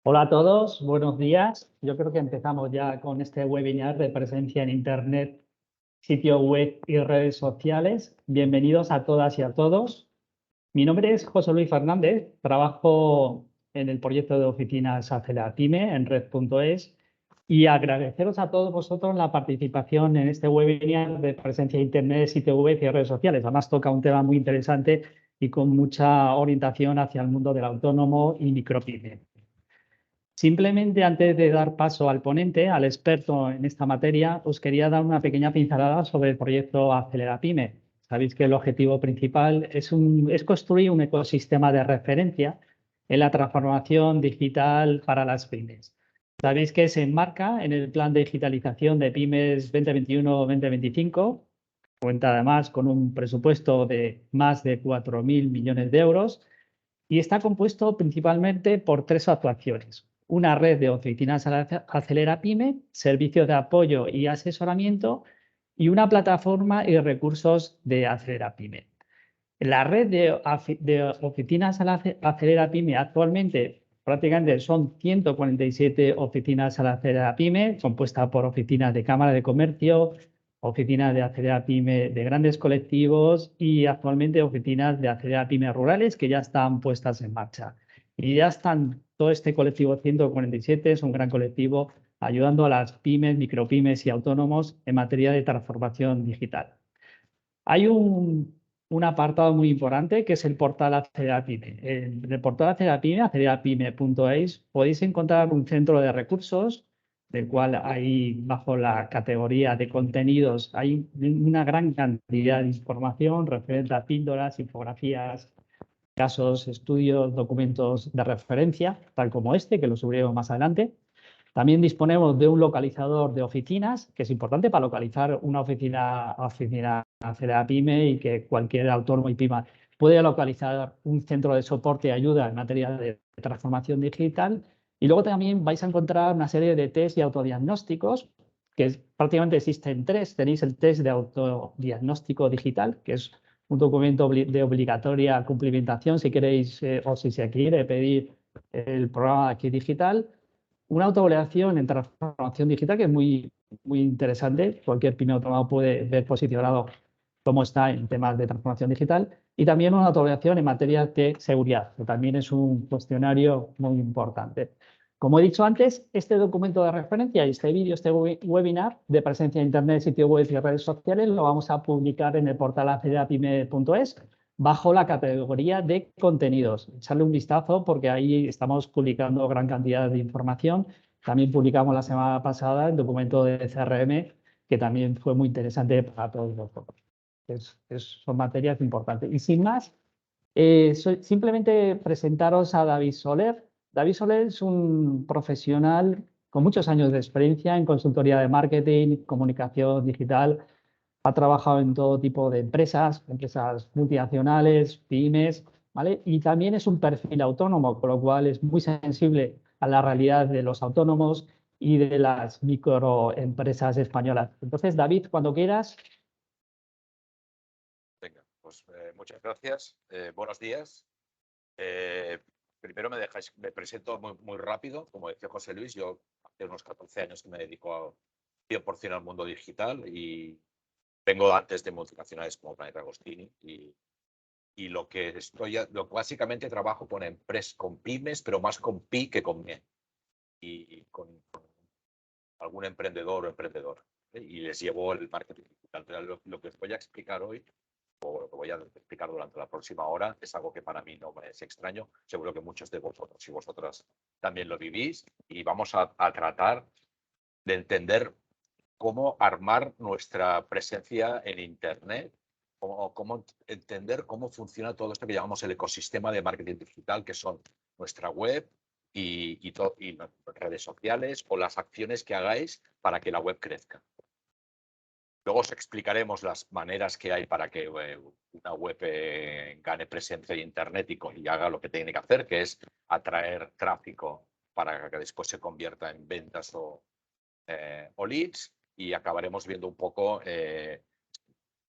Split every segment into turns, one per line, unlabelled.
Hola a todos, buenos días. Yo creo que empezamos ya con este webinar de presencia en Internet, sitio web y redes sociales. Bienvenidos a todas y a todos. Mi nombre es José Luis Fernández, trabajo en el proyecto de oficinas Acelerapyme en red.es y agradeceros a todos vosotros la participación en este webinar de presencia en Internet, sitio web y redes sociales. Además toca un tema muy interesante y con mucha orientación hacia el mundo del autónomo y micropyme. Simplemente antes de dar paso al ponente, al experto en esta materia, os quería dar una pequeña pincelada sobre el proyecto Acelerapyme. Sabéis que el objetivo principal es construir un ecosistema de referencia en la transformación digital para las pymes. Sabéis que se enmarca en el plan de digitalización de pymes 2021-2025, cuenta además con un presupuesto de más de 4.000 millones de euros y está compuesto principalmente por tres actuaciones. Una red de oficinas Acelerapyme, servicios de apoyo y asesoramiento y una plataforma y recursos de Acelerapyme. La red de oficinas Acelerapyme actualmente prácticamente son 147 oficinas Acelerapyme, compuesta por oficinas de Cámara de Comercio, oficinas de Acelerapyme de grandes colectivos y actualmente oficinas de Acelerapyme rurales que ya están puestas en marcha. Y ya están, todo este colectivo 147 es un gran colectivo ayudando a las pymes, micropymes y autónomos en materia de transformación digital. Hay un apartado muy importante que es el portal Acelerapyme. En el portal Acelerapyme, acelerapyme.es, podéis encontrar un centro de recursos, del cual hay, bajo la categoría de contenidos, hay una gran cantidad de información referente a píldoras, infografías, casos, estudios, documentos de referencia, tal como este, que lo subiremos más adelante. También disponemos de un localizador de oficinas, que es importante para localizar una oficina Acelerapyme y que cualquier autónomo y pyme puede localizar un centro de soporte y ayuda en materia de transformación digital. Y luego también vais a encontrar una serie de test y autodiagnósticos, que prácticamente existen tres. Tenéis el test de autodiagnóstico digital, que es un documento de obligatoria cumplimentación si queréis o si se quiere pedir el programa aquí digital. Una autoevaluación en transformación digital que es muy interesante. Cualquier pyme autónomo puede ver posicionado cómo está en temas de transformación digital. Y también una autoevaluación en materia de seguridad, que también es un cuestionario muy importante. Como he dicho antes, este documento de referencia y este vídeo, este webinar de presencia en Internet, sitio web y redes sociales, lo vamos a publicar en el portal acelerapyme.es bajo la categoría de contenidos. Echarle un vistazo porque ahí estamos publicando gran cantidad de información. También publicamos la semana pasada el documento de CRM, que también fue muy interesante para todos nosotros. Son materias importantes. Y sin más, simplemente presentaros a David Soler. David Soler es un profesional con muchos años de experiencia en consultoría de marketing, comunicación digital. Ha trabajado en todo tipo de empresas multinacionales, pymes, ¿vale? Y también es un perfil autónomo, con lo cual es muy sensible a la realidad de los autónomos y de las microempresas españolas. Entonces, David, cuando quieras.
Venga, pues muchas gracias. Buenos días. Primero me presento muy rápido. Como decía José Luis, yo hace unos 14 años que me dedico a 100% al mundo digital y vengo antes de multinacionales como Planeta Agostini y lo que básicamente trabajo con empresas, con pymes, pero más con pi que con me y con algún emprendedor o emprendedor. Y les llevo el marketing digital. Pero lo que os voy a explicar hoy o lo que voy a explicar durante la próxima hora es algo que para mí no me es extraño. Seguro que muchos de vosotros y vosotras también lo vivís y vamos a tratar de entender cómo armar nuestra presencia en Internet, cómo entender cómo funciona todo esto que llamamos el ecosistema de marketing digital, que son nuestra web y redes sociales o las acciones que hagáis para que la web crezca. Luego os explicaremos las maneras que hay para que una web gane presencia en Internet y haga lo que tiene que hacer, que es atraer tráfico para que después se convierta en ventas o leads, y acabaremos viendo un poco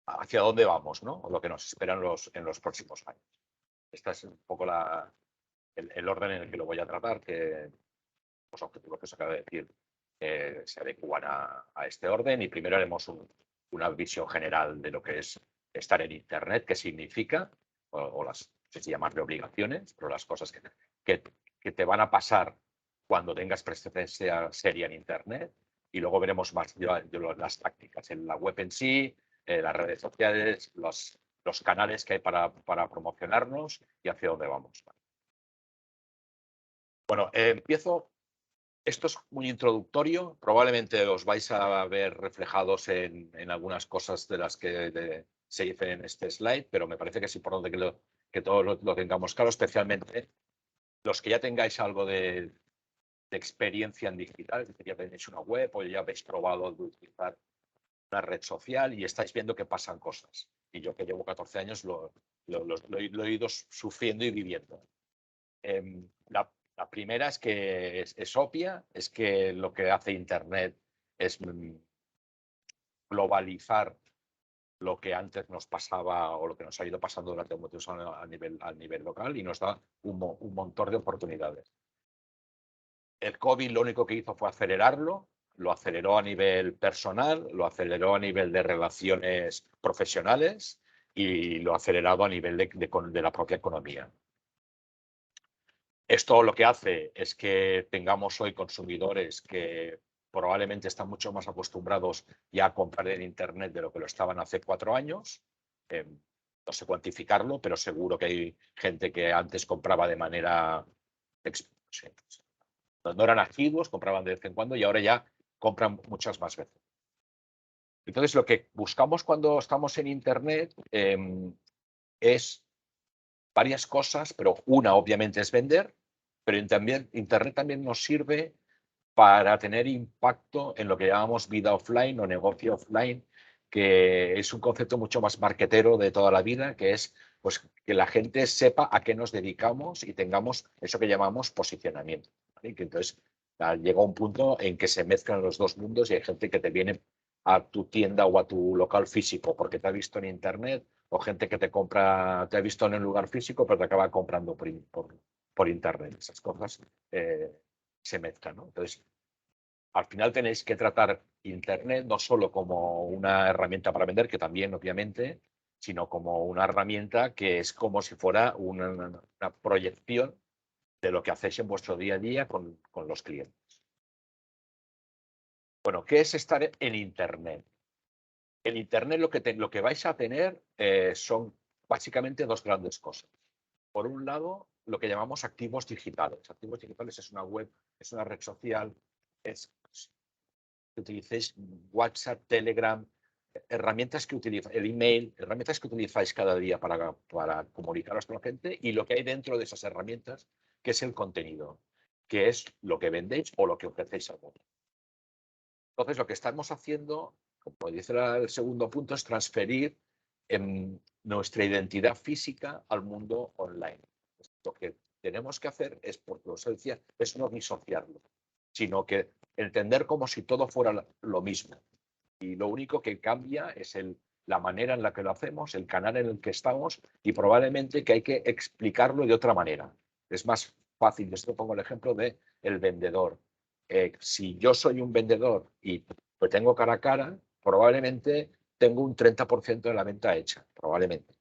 hacia dónde vamos, ¿no? O lo que nos espera en los próximos años. Este es un poco el orden en el que lo voy a tratar, que los objetivos que os acabo de decir se adecúan a este orden. Y primero haremos una visión general de lo que es estar en Internet, qué significa, o las, no sé si llamarle obligaciones, pero las cosas que te van a pasar cuando tengas presencia seria en Internet. Y luego veremos más de las tácticas en la web en sí, las redes sociales, los canales que hay para promocionarnos y hacia dónde vamos. Bueno, empiezo. Esto es muy introductorio. Probablemente os vais a ver reflejados en algunas cosas de las que se dicen en este slide, pero me parece que es importante que todos lo tengamos claro, especialmente los que ya tengáis algo de experiencia en digital, es decir, ya tenéis una web o ya habéis probado de utilizar una red social y estáis viendo que pasan cosas. Y yo que llevo 14 años lo he ido sufriendo y viviendo. La primera es que es obvia, es que lo que hace Internet es globalizar lo que antes nos pasaba o lo que nos ha ido pasando durante muchos años a nivel local y nos da un montón de oportunidades. El COVID lo único que hizo fue acelerarlo, lo aceleró a nivel personal, lo aceleró a nivel de relaciones profesionales y lo ha acelerado a nivel de la propia economía. Esto lo que hace es que tengamos hoy consumidores que probablemente están mucho más acostumbrados ya a comprar en Internet de lo que lo estaban hace 4 años. No sé cuantificarlo, pero seguro que hay gente que antes compraba de manera... No eran asiduos, compraban de vez en cuando y ahora ya compran muchas más veces. Entonces, lo que buscamos cuando estamos en Internet es varias cosas, pero una obviamente es vender, pero Internet también nos sirve para tener impacto en lo que llamamos vida offline o negocio offline, que es un concepto mucho más marketero de toda la vida, que es pues, que la gente sepa a qué nos dedicamos y tengamos eso que llamamos posicionamiento. ¿Vale? Que entonces llega un punto en que se mezclan los dos mundos y hay gente que te viene a tu tienda o a tu local físico porque te ha visto en Internet, o gente que te ha visto en un lugar físico pero te acaba comprando por Internet. Esas cosas se mezclan, ¿no? Entonces, al final tenéis que tratar Internet no solo como una herramienta para vender, que también, obviamente, sino como una herramienta que es como si fuera una proyección de lo que hacéis en vuestro día a día con los clientes. Bueno, ¿qué es estar en Internet? En Internet lo que vais a tener son básicamente dos grandes cosas. Por un lado, lo que llamamos activos digitales. Activos digitales es una web, es una red social, es que utilicéis WhatsApp, Telegram, herramientas que utilizáis, el email, herramientas que utilizáis cada día para comunicaros con la gente y lo que hay dentro de esas herramientas, que es el contenido, que es lo que vendéis o lo que ofrecéis al mundo. Entonces, lo que estamos haciendo, como dice el segundo punto, es transferir nuestra identidad física al mundo online. Lo que tenemos que hacer es, porque os decía, es no disociarlo, sino que entender como si todo fuera lo mismo. Y lo único que cambia es la manera en la que lo hacemos, el canal en el que estamos y probablemente que hay que explicarlo de otra manera. Es más fácil, yo pongo el ejemplo del vendedor. Si yo soy un vendedor y pues tengo cara a cara, probablemente tengo un 30% de la venta hecha, probablemente.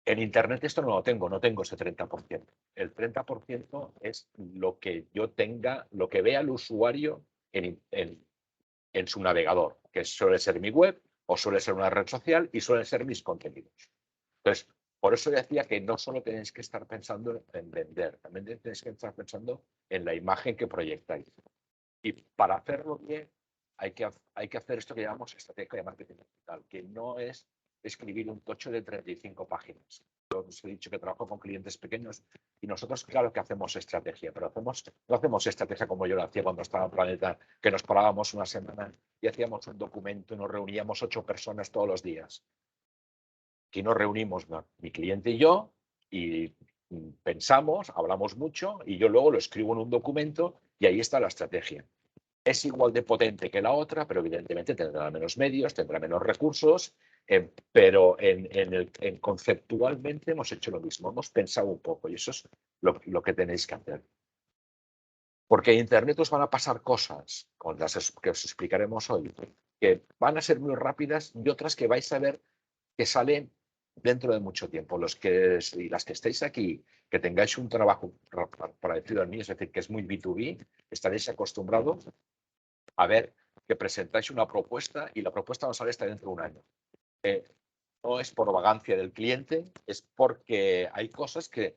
En Internet esto no lo tengo, no tengo ese 30%. El 30% es lo que yo tenga, lo que vea el usuario en su navegador, que suele ser mi web o suele ser una red social y suelen ser mis contenidos. Entonces, por eso decía que no solo tenéis que estar pensando en vender, también tenéis que estar pensando en la imagen que proyectáis. Y para hacerlo bien, hay que hacer esto que llamamos estrategia de marketing digital, que no es escribir un tocho de 35 páginas. Yo os he dicho que trabajo con clientes pequeños y nosotros, claro que hacemos estrategia, pero no hacemos estrategia como yo lo hacía cuando estaba en Planeta, que nos parábamos una semana y hacíamos un documento y nos reuníamos 8 personas todos los días. Aquí nos reunimos mi cliente y yo y pensamos, hablamos mucho y yo luego lo escribo en un documento y ahí está la estrategia. Es igual de potente que la otra, pero evidentemente tendrá menos medios, tendrá menos recursos, pero conceptualmente hemos hecho lo mismo, hemos pensado un poco y eso es lo que tenéis que hacer. Porque en Internet os van a pasar cosas, con las que os explicaremos hoy, que van a ser muy rápidas y otras que vais a ver que salen dentro de mucho tiempo. Las que estéis aquí, que tengáis un trabajo parecido al mío, es decir, que es muy B2B, estaréis acostumbrados a ver que presentáis una propuesta y la propuesta no sale hasta dentro de un año. No es por vagancia del cliente, es porque hay cosas que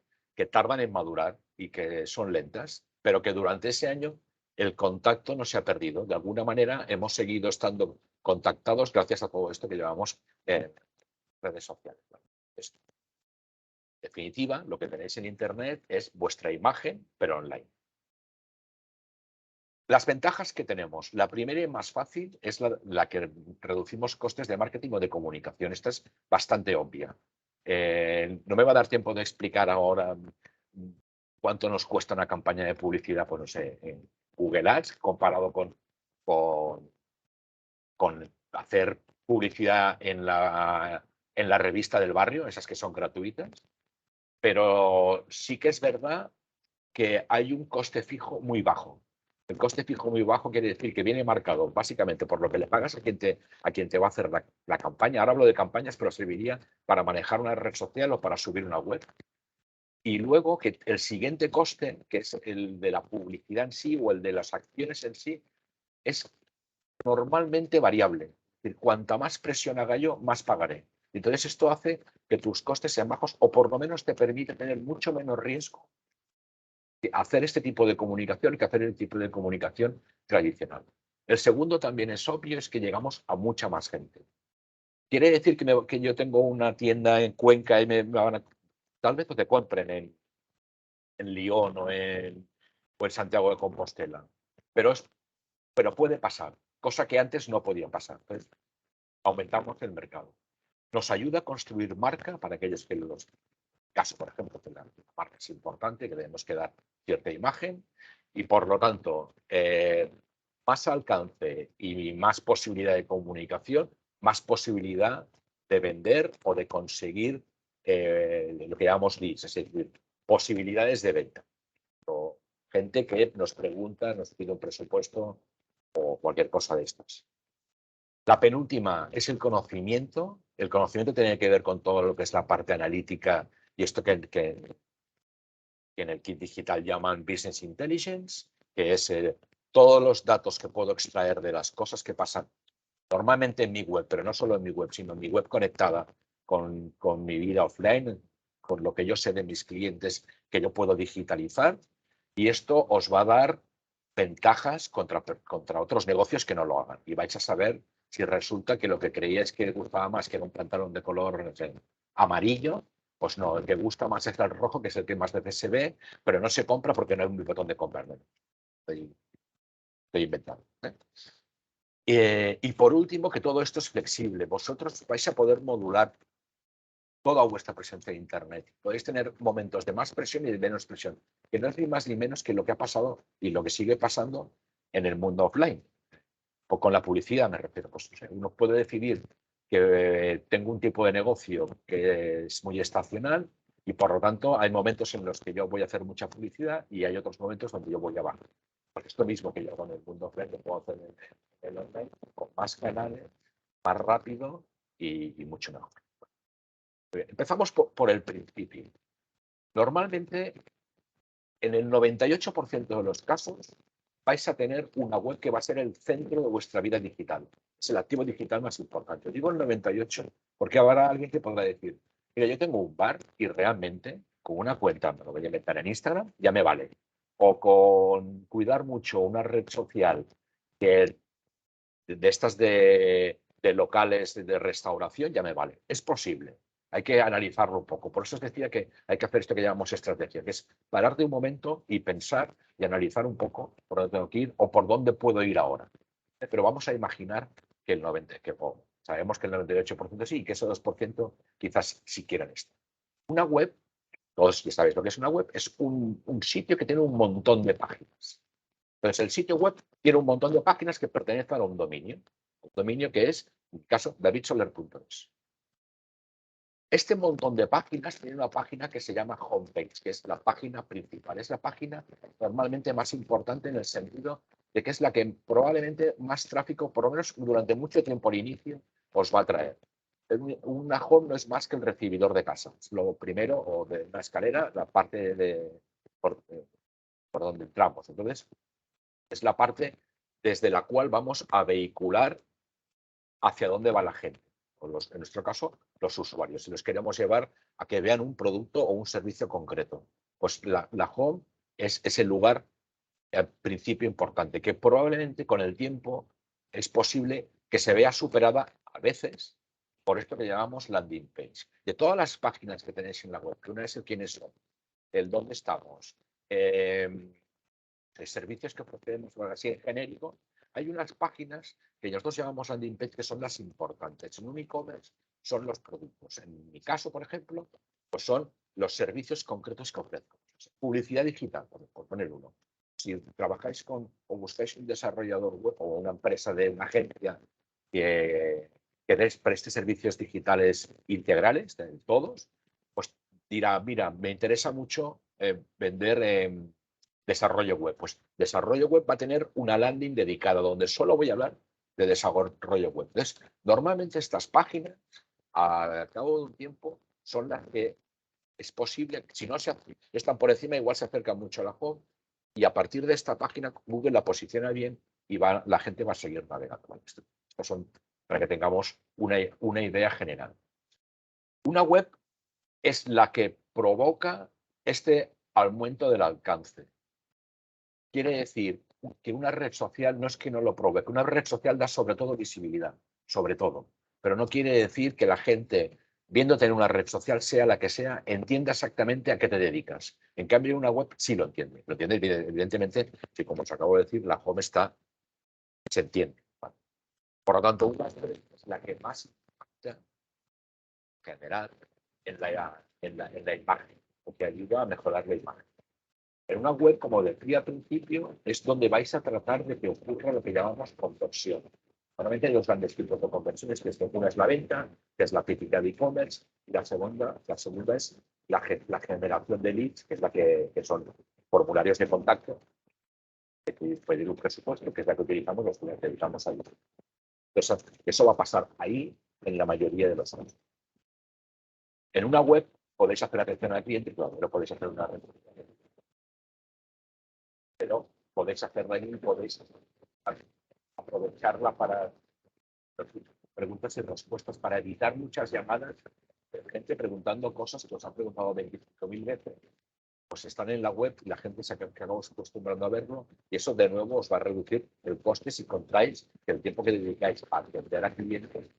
tardan en madurar y que son lentas, pero que durante ese año el contacto no se ha perdido. De alguna manera hemos seguido estando contactados gracias a todo esto que llevamos en redes sociales. En definitiva, lo que tenéis en Internet es vuestra imagen, pero online. Las ventajas que tenemos. La primera y más fácil es la que reducimos costes de marketing o de comunicación. Esta es bastante obvia. No me va a dar tiempo de explicar ahora cuánto nos cuesta una campaña de publicidad, pues no sé, en Google Ads comparado con hacer publicidad en la revista del barrio, esas que son gratuitas. Pero sí que es verdad que hay un coste fijo muy bajo. El coste fijo muy bajo quiere decir que viene marcado básicamente por lo que le pagas a quien te va a hacer la campaña. Ahora hablo de campañas, pero serviría para manejar una red social o para subir una web. Y luego que el siguiente coste, que es el de la publicidad en sí o el de las acciones en sí, es normalmente variable. Es decir, cuanta más presión haga yo, más pagaré. Entonces esto hace que tus costes sean bajos o por lo menos te permite tener mucho menos riesgo hacer este tipo de comunicación que hacer el tipo de comunicación tradicional. El segundo también es obvio, es que llegamos a mucha más gente. ¿Quiere decir que yo tengo una tienda en Cuenca y me van a... Tal vez te compren en Lyon o en Santiago de Compostela, pero puede pasar, cosa que antes no podía pasar. Entonces, aumentamos el mercado. Nos ayuda a construir marca para aquellos que los caso, por ejemplo, que la marca es importante, que debemos que dar cierta imagen y, por lo tanto, más alcance y más posibilidad de comunicación, más posibilidad de vender o de conseguir lo que llamamos leads, es decir, posibilidades de venta. O gente que nos pregunta, nos pide un presupuesto o cualquier cosa de estas. La penúltima es el conocimiento. El conocimiento tiene que ver con todo lo que es la parte analítica y esto que en el kit digital llaman Business Intelligence, que es todos los datos que puedo extraer de las cosas que pasan normalmente en mi web, pero no solo en mi web, sino en mi web conectada con mi vida offline, con lo que yo sé de mis clientes que yo puedo digitalizar. Y esto os va a dar ventajas contra otros negocios que no lo hagan. Y vais a saber si resulta que lo que creíais que gustaba más, que era un pantalón de color, no sé, amarillo, pues no, el que gusta más es el rojo, que es el que más veces se ve, pero no se compra porque no hay un botón de comprar. ¿No? Estoy inventando. Y por último, que todo esto es flexible. Vosotros vais a poder modular toda vuestra presencia en Internet. Podéis tener momentos de más presión y de menos presión, que no es ni más ni menos que lo que ha pasado y lo que sigue pasando en el mundo offline. O con la publicidad me refiero. Pues, o sea, uno puede decidir que tengo un tipo de negocio que es muy estacional y por lo tanto hay momentos en los que yo voy a hacer mucha publicidad y hay otros momentos donde yo voy a bajar. Porque esto mismo que yo con el mundo offline lo puedo hacer en el online con más canales, más rápido y mucho mejor. Empezamos por el principio. Normalmente, en el 98% de los casos, vais a tener una web que va a ser el centro de vuestra vida digital. Es el activo digital más importante. Digo el 98 porque habrá alguien que podrá decir, mira, yo tengo un bar y realmente con una cuenta, me lo voy a inventar en Instagram, ya me vale. O con cuidar mucho una red social que de estas de locales de restauración, ya me vale. Es posible. Hay que analizarlo un poco. Por eso os decía que hay que hacer esto que llamamos estrategia, que es parar de un momento y pensar y analizar un poco por dónde tengo que ir o por dónde puedo ir ahora. Pero vamos a imaginar que el 90%, sabemos que el 98% sí y que ese 2% quizás sí quieran esto. Una web, todos ya sabéis lo que es una web, es un sitio que tiene un montón de páginas. Entonces, el sitio web tiene un montón de páginas que pertenecen a un dominio que es, en mi caso, davidsoler.es. Este montón de páginas tiene una página que se llama homepage, que es la página principal. Es la página normalmente más importante en el sentido de que es la que probablemente más tráfico, por lo menos durante mucho tiempo al inicio, os va a traer. Una home no es más que el recibidor de casa. Es lo primero, o de una escalera, la parte por donde entramos. Entonces, es la parte desde la cual vamos a vehicular hacia dónde va la gente. En nuestro caso, los usuarios. Si los queremos llevar a que vean un producto o un servicio concreto. Pues la home es el lugar, al principio, importante, que probablemente con el tiempo es posible que se vea superada a veces por esto que llamamos landing page. De todas las páginas que tenéis en la web, que una es el quiénes son, el dónde estamos, servicios que ofrecemos, así en genérico, hay unas páginas que nosotros llamamos landing page que son las importantes. En un e-commerce son los productos. En mi caso, por ejemplo, pues son los servicios concretos que ofrezco. Publicidad digital, por poner uno. Si trabajáis o buscáis un desarrollador web o una empresa de una agencia que preste servicios digitales integrales, de todos, pues dirá, mira, me interesa mucho vender desarrollo web. Pues desarrollo web va a tener una landing dedicada donde solo voy a hablar de desarrollo web. Entonces, normalmente estas páginas, al cabo de un tiempo, son las que es posible, si no están por encima, igual se acercan mucho a la home y a partir de esta página Google la posiciona bien y la gente va a seguir navegando. Vale, estos son para que tengamos una idea general. Una web es la que provoca este aumento del alcance. Quiere decir que una red social no es que no lo provoque, una red social da sobre todo visibilidad, sobre todo, pero no quiere decir que la gente, viéndote en una red social, sea la que sea, entienda exactamente a qué te dedicas. En cambio, una web sí lo entiende. Lo entiende, evidentemente, que como os acabo de decir, la home se entiende. ¿Vale? Por lo tanto, una web es la que más impacta en general en la imagen, porque ayuda a mejorar la imagen. En una web, como decía al principio, es donde vais a tratar de que ocurra lo que llamamos conversión. Normalmente hay dos grandes tipos de conversiones, que una es la venta, que es la típica de e-commerce, y la segunda es la generación de leads, que es la que son formularios de contacto, que pedir un presupuesto, que es la que utilizamos los que utilizamos ahí. Entonces, eso va a pasar ahí en la mayoría de los casos. En una web podéis hacer atención al cliente, claro, pero podéis hacer una red. Pero podéis hacerla y podéis aprovecharla para preguntas y respuestas, para evitar muchas llamadas de gente preguntando cosas que os han preguntado 25.000 veces. Pues están en la web y la gente se acaba acostumbrando a verlo y eso de nuevo os va a reducir el coste si contáis que el tiempo que dedicáis a atender a clientes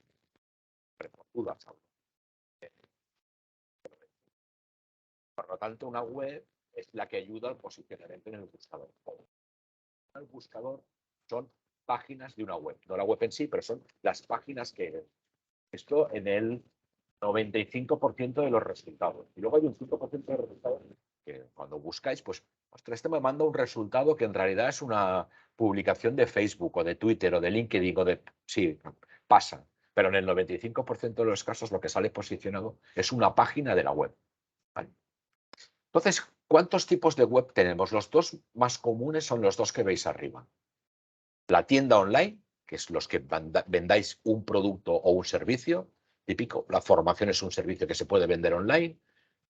por lo tanto, una web es la que ayuda al posicionamiento en el buscador. El buscador son páginas de una web, no la web en sí, pero son las páginas que esto en el 95% de los resultados. Y luego hay un 5% de resultados que cuando buscáis, pues, ostras, este me manda un resultado que en realidad es una publicación de Facebook o de Twitter o de LinkedIn o de... Sí, pasa. Pero en el 95% de los casos lo que sale posicionado es una página de la web. ¿Vale? Entonces, ¿cuántos tipos de web tenemos? Los dos más comunes son los dos que veis arriba. La tienda online, que es los que vendáis un producto o un servicio, típico. La formación es un servicio que se puede vender online,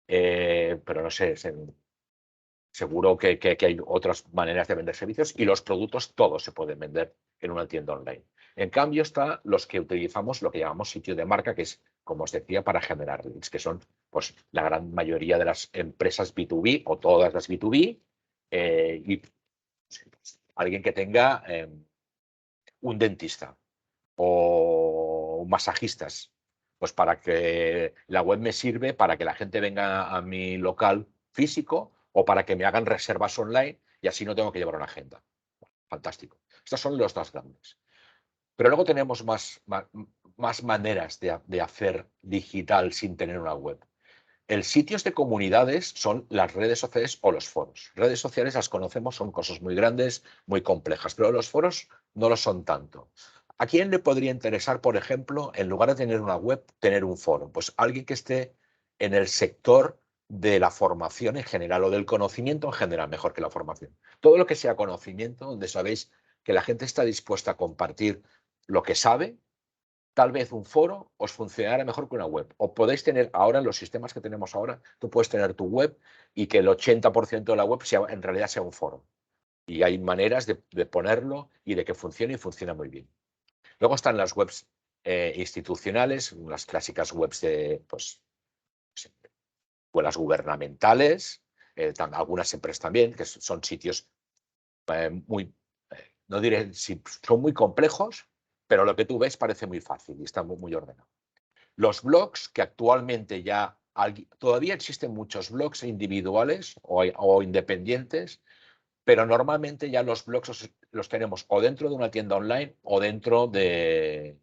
pero no sé, seguro que hay otras maneras de vender servicios y los productos todos se pueden vender en una tienda online. En cambio, están los que utilizamos lo que llamamos sitio de marca, que es, como os decía, para generar leads, que son pues, la gran mayoría de las empresas B2B o todas las B2B y alguien que tenga un dentista o masajistas, pues para que la web me sirve para que la gente venga a mi local físico o para que me hagan reservas online y así no tengo que llevar una agenda. Fantástico. Estos son los dos grandes. Pero luego tenemos más maneras de hacer digital sin tener una web. El sitios de comunidades son las redes sociales o los foros. Redes sociales las conocemos, son cosas muy grandes, muy complejas, pero los foros no lo son tanto. ¿A quién le podría interesar, por ejemplo, en lugar de tener una web, tener un foro? Pues alguien que esté en el sector de la formación en general o del conocimiento en general, mejor que la formación. Todo lo que sea conocimiento, donde sabéis que la gente está dispuesta a compartir lo que sabe, tal vez un foro os funcionará mejor que una web. O podéis tener ahora, en los sistemas que tenemos ahora, tú puedes tener tu web y que el 80% de la web en realidad sea un foro. Y hay maneras de ponerlo y de que funcione y funciona muy bien. Luego están las webs institucionales, las clásicas webs de escuelas gubernamentales, algunas empresas también, que son sitios muy, no diré si son muy complejos, pero lo que tú ves parece muy fácil y está muy ordenado. Los blogs, que actualmente ya todavía existen muchos blogs individuales o independientes, pero normalmente ya los blogs los tenemos o dentro de una tienda online o dentro de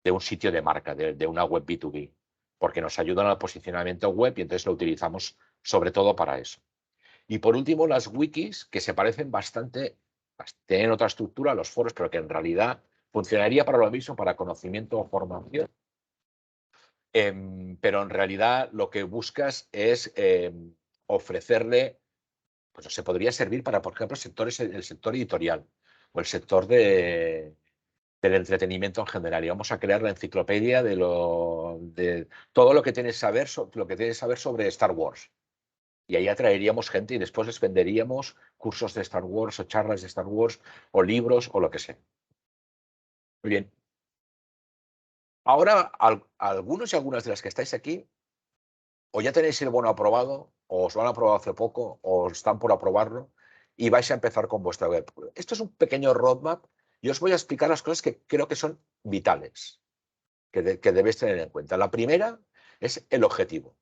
un sitio de marca, de una web B2B, porque nos ayudan al posicionamiento web y entonces lo utilizamos sobre todo para eso. Y por último, las wikis, que se parecen bastante, tienen otra estructura a los foros, pero que en realidad funcionaría para lo mismo, para conocimiento o formación. Pero en realidad lo que buscas es ofrecerle, pues se podría servir para, por ejemplo, el sector editorial o el sector del entretenimiento en general. Y vamos a crear la enciclopedia de todo lo que tienes que saber sobre Star Wars. Y ahí atraeríamos gente y después les venderíamos cursos de Star Wars o charlas de Star Wars o libros o lo que sea. Muy bien. Ahora, algunos y algunas de las que estáis aquí, o ya tenéis el bono aprobado, o os lo han aprobado hace poco, o están por aprobarlo, y vais a empezar con vuestra web. Esto es un pequeño roadmap y os voy a explicar las cosas que creo que son vitales, que debéis tener en cuenta. La primera es el objetivo.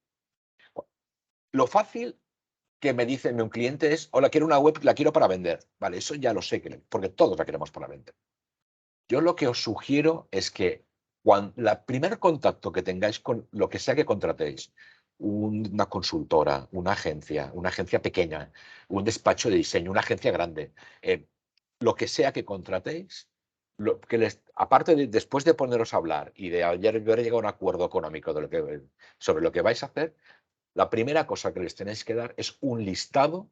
Lo fácil que me dice un cliente es, hola, quiero una web, la quiero para vender. Vale, eso ya lo sé, porque todos la queremos para vender. Yo lo que os sugiero es que el primer contacto que tengáis con lo que sea que contratéis, una consultora, una agencia pequeña, un despacho de diseño, una agencia grande, lo que sea que contratéis, aparte de después de poneros a hablar y de haber llegado a un acuerdo económico sobre lo que vais a hacer, la primera cosa que les tenéis que dar es un listado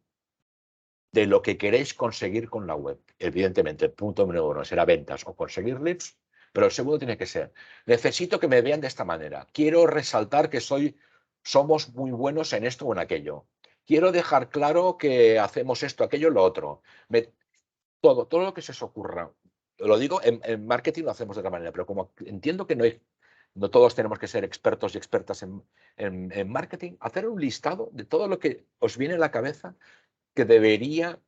de lo que queréis conseguir con la web. Evidentemente, el punto número 1 será ventas o conseguir leads, pero el segundo tiene que ser, necesito que me vean de esta manera. Quiero resaltar que somos muy buenos en esto o en aquello. Quiero dejar claro que hacemos esto, aquello, lo otro. Todo lo que se os ocurra. Lo digo, en marketing lo hacemos de otra manera, pero como entiendo que no todos tenemos que ser expertos y expertas en marketing, hacer un listado de todo lo que os viene a la cabeza que debería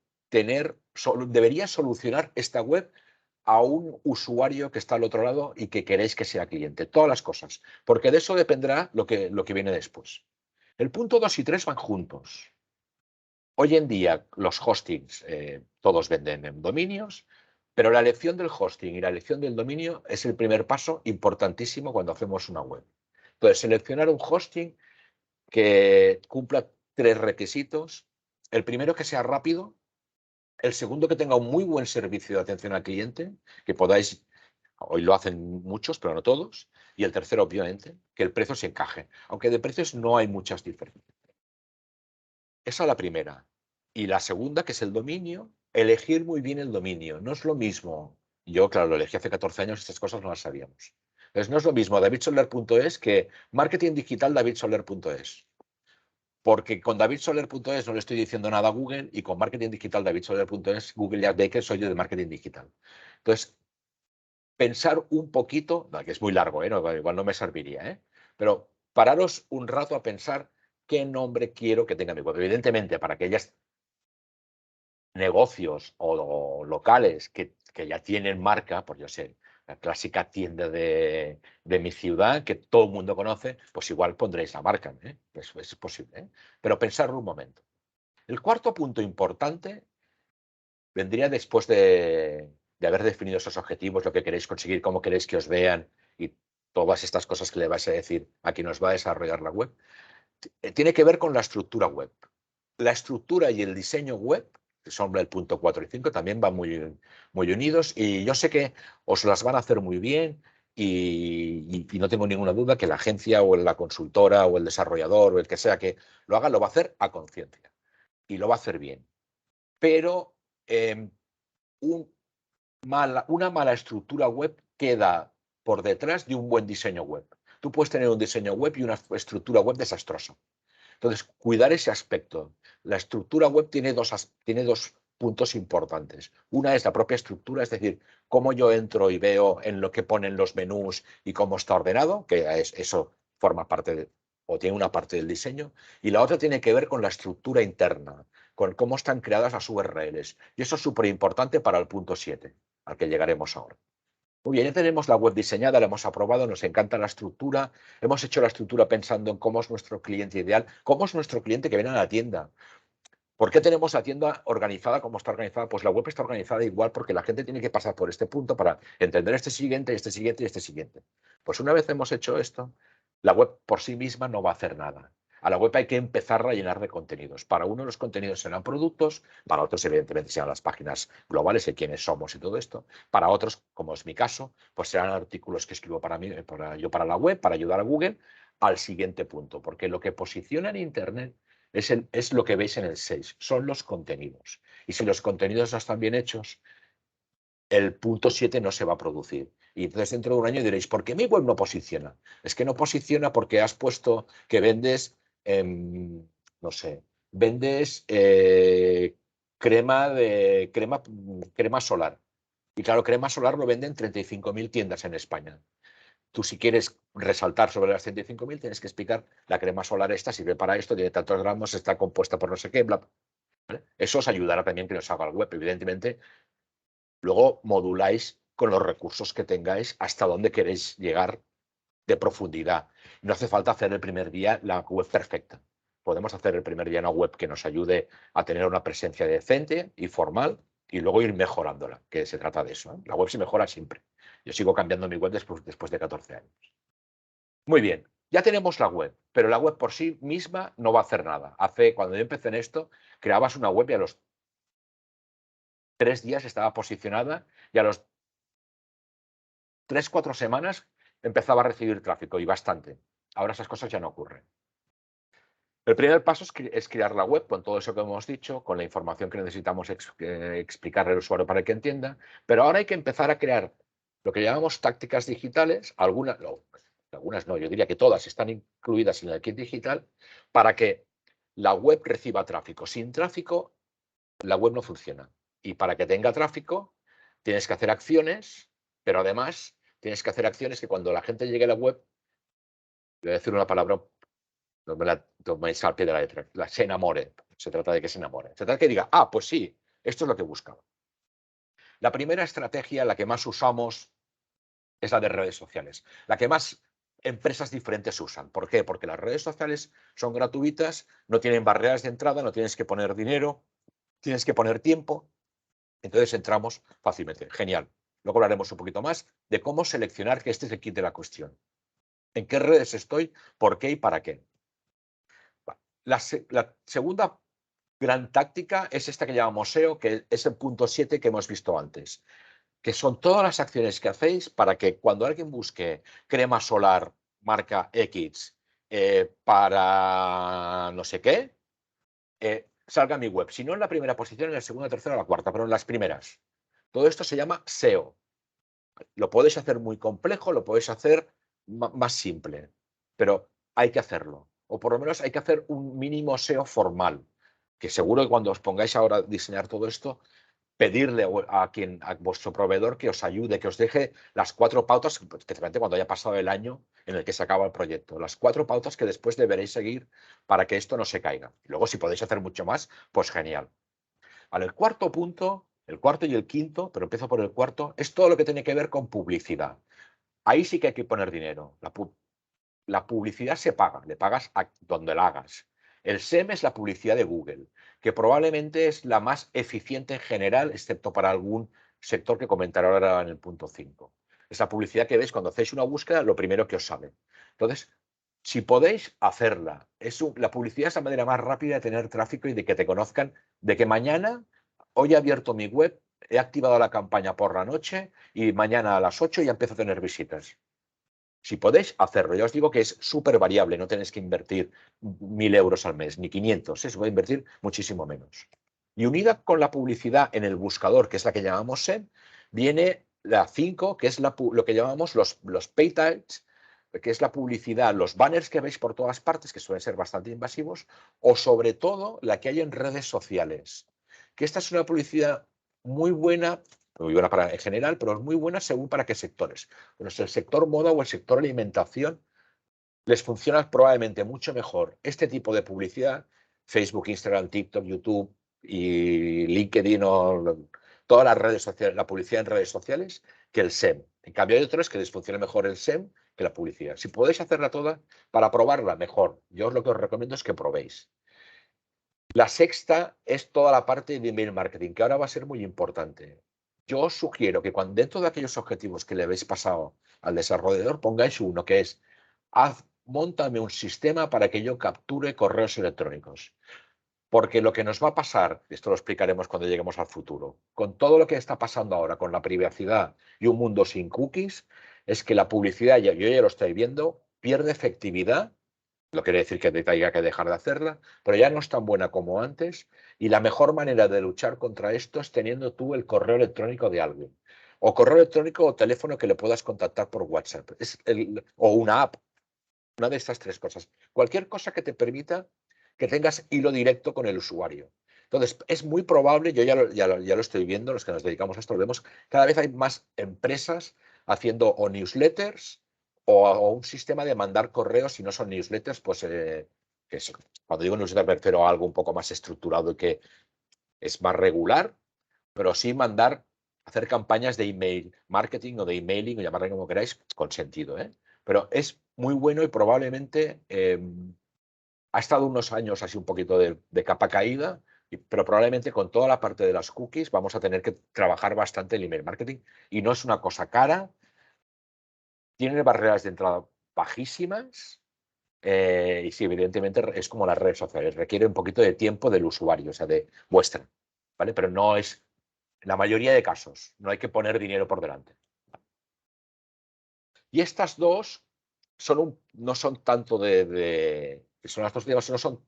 solucionar esta web a un usuario que está al otro lado y que queréis que sea cliente. Todas las cosas, porque de eso dependerá lo que viene después. El punto 2 y 3 van juntos. Hoy en día los hostings todos venden en dominios, pero la elección del hosting y la elección del dominio es el primer paso importantísimo cuando hacemos una web. Entonces, seleccionar un hosting que cumpla 3 requisitos. El primero, que sea rápido. El segundo, que tenga un muy buen servicio de atención al cliente, que podáis, hoy lo hacen muchos, pero no todos. Y el tercero, obviamente, que el precio se encaje, aunque de precios no hay muchas diferencias. Esa es la primera. Y la segunda, que es el dominio, elegir muy bien el dominio. No es lo mismo. Yo, claro, lo elegí hace 14 años, estas cosas no las sabíamos. Entonces, no es lo mismo davidsoler.es que marketing digital davidsoler.es. Porque con davidsoler.es no le estoy diciendo nada a Google y con marketing digital davidsoler.es, Google ya ve que soy yo de marketing digital. Entonces, pensar un poquito, que es muy largo, igual no me serviría, pero pararos un rato a pensar qué nombre quiero que tenga mi web. Evidentemente, para aquellos negocios o locales que ya tienen marca, pues yo sé, la clásica tienda de mi ciudad que todo el mundo conoce, pues igual pondréis la marca, es posible, pero pensarlo un momento. El cuarto punto importante vendría después de haber definido esos objetivos, lo que queréis conseguir, cómo queréis que os vean y todas estas cosas que le vais a decir a quien os va a desarrollar la web. Tiene que ver con la estructura web. La estructura y el diseño web, que son el punto 4 y 5, también van muy unidos y yo sé que os las van a hacer muy bien y no tengo ninguna duda que la agencia o la consultora o el desarrollador o el que sea que lo haga, lo va a hacer a conciencia y lo va a hacer bien. Pero una mala estructura web queda por detrás de un buen diseño web. Tú puedes tener un diseño web y una estructura web desastrosa. Entonces, cuidar ese aspecto. La estructura web tiene dos puntos importantes. Una es la propia estructura, es decir, cómo yo entro y veo en lo que ponen los menús y cómo está ordenado, que eso forma parte o tiene una parte del diseño. Y la otra tiene que ver con la estructura interna, con cómo están creadas las URLs. Y eso es súper importante para el punto 7, al que llegaremos ahora. Muy bien, ya tenemos la web diseñada, la hemos aprobado, nos encanta la estructura, hemos hecho la estructura pensando en cómo es nuestro cliente ideal, cómo es nuestro cliente que viene a la tienda. ¿Por qué tenemos la tienda organizada como está organizada? Pues la web está organizada igual porque la gente tiene que pasar por este punto para entender este siguiente, este siguiente y este siguiente. Pues una vez hemos hecho esto, la web por sí misma no va a hacer nada. A la web hay que empezar a llenar de contenidos. Para uno los contenidos serán productos, para otros evidentemente serán las páginas globales de quiénes somos y todo esto. Para otros, como es mi caso, pues serán artículos que escribo para mí, para la web, para ayudar a Google al siguiente punto. Porque lo que posiciona en Internet es lo que veis en el 6, son los contenidos. Y si los contenidos no están bien hechos, el punto 7 no se va a producir. Y entonces dentro de un año diréis, ¿por qué mi web no posiciona? Es que no posiciona porque has puesto que vendes, no sé, vendes crema solar. Y claro, crema solar lo venden 35.000 tiendas en España. Tú si quieres resaltar sobre las 35.000 tienes que explicar la crema solar esta sirve para esto, tiene tantos gramos, está compuesta por no sé qué, bla, ¿vale? Eso os ayudará también que nos haga el web, evidentemente. Luego moduláis con los recursos que tengáis hasta dónde queréis llegar de profundidad. No hace falta hacer el primer día la web perfecta. Podemos hacer el primer día una web que nos ayude a tener una presencia decente y formal y luego ir mejorándola, que se trata de eso, ¿eh? La web se mejora siempre. Yo sigo cambiando mi web después de 14 años. Muy bien, ya tenemos la web, pero la web por sí misma no va a hacer nada. Cuando yo empecé en esto, creabas una web y a los 3 días estaba posicionada y a los 3, 4 semanas empezaba a recibir tráfico y bastante. Ahora esas cosas ya no ocurren. El primer paso es crear la web con todo eso que hemos dicho, con la información que necesitamos explicarle al usuario para que entienda, pero ahora hay que empezar a crear lo que llamamos tácticas digitales, algunas no, yo diría que todas están incluidas en el kit digital, para que la web reciba tráfico. Sin tráfico, la web no funciona. Y para que tenga tráfico, tienes que hacer acciones, pero además tienes que hacer acciones que cuando la gente llegue a la web, voy a decir una palabra, no me la toméis al pie de la letra, se enamore. Se trata de que se enamore. Se trata de que diga, ah, pues sí, esto es lo que buscaba. La primera estrategia, la que más usamos, es la de redes sociales. La que más empresas diferentes usan. ¿Por qué? Porque las redes sociales son gratuitas, no tienen barreras de entrada, no tienes que poner dinero, tienes que poner tiempo. Entonces entramos fácilmente. Genial. Luego hablaremos un poquito más de cómo seleccionar, que este es el kit de la cuestión. ¿En qué redes estoy? ¿Por qué y para qué? La segunda gran táctica es esta que llamamos SEO, que es el punto 7 que hemos visto antes, que son todas las acciones que hacéis para que cuando alguien busque crema solar marca X para no sé qué, salga a mi web. Si no en la primera posición, en la segunda, tercera o la cuarta, pero en las primeras. Todo esto se llama SEO. Lo podéis hacer muy complejo, lo podéis hacer más simple, pero hay que hacerlo. O por lo menos hay que hacer un mínimo SEO formal, que seguro que cuando os pongáis ahora a diseñar todo esto, pedirle a vuestro proveedor que os ayude, que os deje las 4 pautas, especialmente cuando haya pasado el año en el que se acaba el proyecto, las 4 pautas que después deberéis seguir para que esto no se caiga. Luego, si podéis hacer mucho más, pues genial. Vale, el cuarto punto, el cuarto y el quinto, pero empiezo por el cuarto, es todo lo que tiene que ver con publicidad. Ahí sí que hay que poner dinero. La publicidad se paga, le pagas a donde la hagas. El SEM es la publicidad de Google, que probablemente es la más eficiente en general, excepto para algún sector que comentaré ahora en el punto 5. Es la publicidad que veis cuando hacéis una búsqueda, lo primero que os sale. Entonces, si podéis hacerla, la publicidad es la manera más rápida de tener tráfico y de que te conozcan, de que mañana, hoy he abierto mi web, he activado la campaña por la noche y mañana a las 8 ya empiezo a tener visitas. Si podéis hacerlo, ya os digo que es súper variable, no tenéis que invertir 1.000 euros al mes, ni 500, se puede invertir muchísimo menos. Y unida con la publicidad en el buscador, que es la que llamamos SEM, viene la 5, que es lo que llamamos los paid ads, que es la publicidad, los banners que veis por todas partes, que suelen ser bastante invasivos, o sobre todo la que hay en redes sociales, que esta es una publicidad muy buena para, en general, pero es muy buena según para qué sectores. Bueno, el sector moda o el sector alimentación les funciona probablemente mucho mejor este tipo de publicidad, Facebook, Instagram, TikTok, YouTube y LinkedIn o todas las redes sociales, la publicidad en redes sociales, que el SEM. En cambio, hay otros que les funciona mejor el SEM que la publicidad. Si podéis hacerla toda, para probarla, mejor. Yo lo que os recomiendo es que probéis. La sexta es toda la parte de email marketing, que ahora va a ser muy importante. Yo os sugiero que cuando dentro de aquellos objetivos que le habéis pasado al desarrollador, pongáis uno que es, móntame un sistema para que yo capture correos electrónicos. Porque lo que nos va a pasar, esto lo explicaremos cuando lleguemos al futuro, con todo lo que está pasando ahora con la privacidad y un mundo sin cookies, es que la publicidad, yo ya lo estoy viendo, pierde efectividad. No quiere decir que tenga que dejar de hacerla, pero ya no es tan buena como antes. Y la mejor manera de luchar contra esto es teniendo tú el correo electrónico de alguien. O correo electrónico o teléfono que le puedas contactar por WhatsApp. O una app. Una de estas tres cosas. Cualquier cosa que te permita que tengas hilo directo con el usuario. Entonces, es muy probable, yo ya lo estoy viendo, los que nos dedicamos a esto lo vemos, cada vez hay más empresas haciendo o newsletters o un sistema de mandar correos, si no son newsletters, pues cuando digo newsletter me refiero a algo un poco más estructurado y que es más regular, pero sí hacer campañas de email marketing o de emailing, o llamarle como queráis, con sentido, ¿eh? Pero es muy bueno y probablemente ha estado unos años así un poquito de capa caída, pero probablemente con toda la parte de las cookies vamos a tener que trabajar bastante el email marketing. Y no es una cosa cara, tiene barreras de entrada bajísimas y sí, evidentemente es como las redes sociales, requiere un poquito de tiempo del usuario, o sea, de vuestra, ¿vale? Pero no es, en la mayoría de casos, no hay que poner dinero por delante. Y estas dos no son tanto son las dos, digamos, no son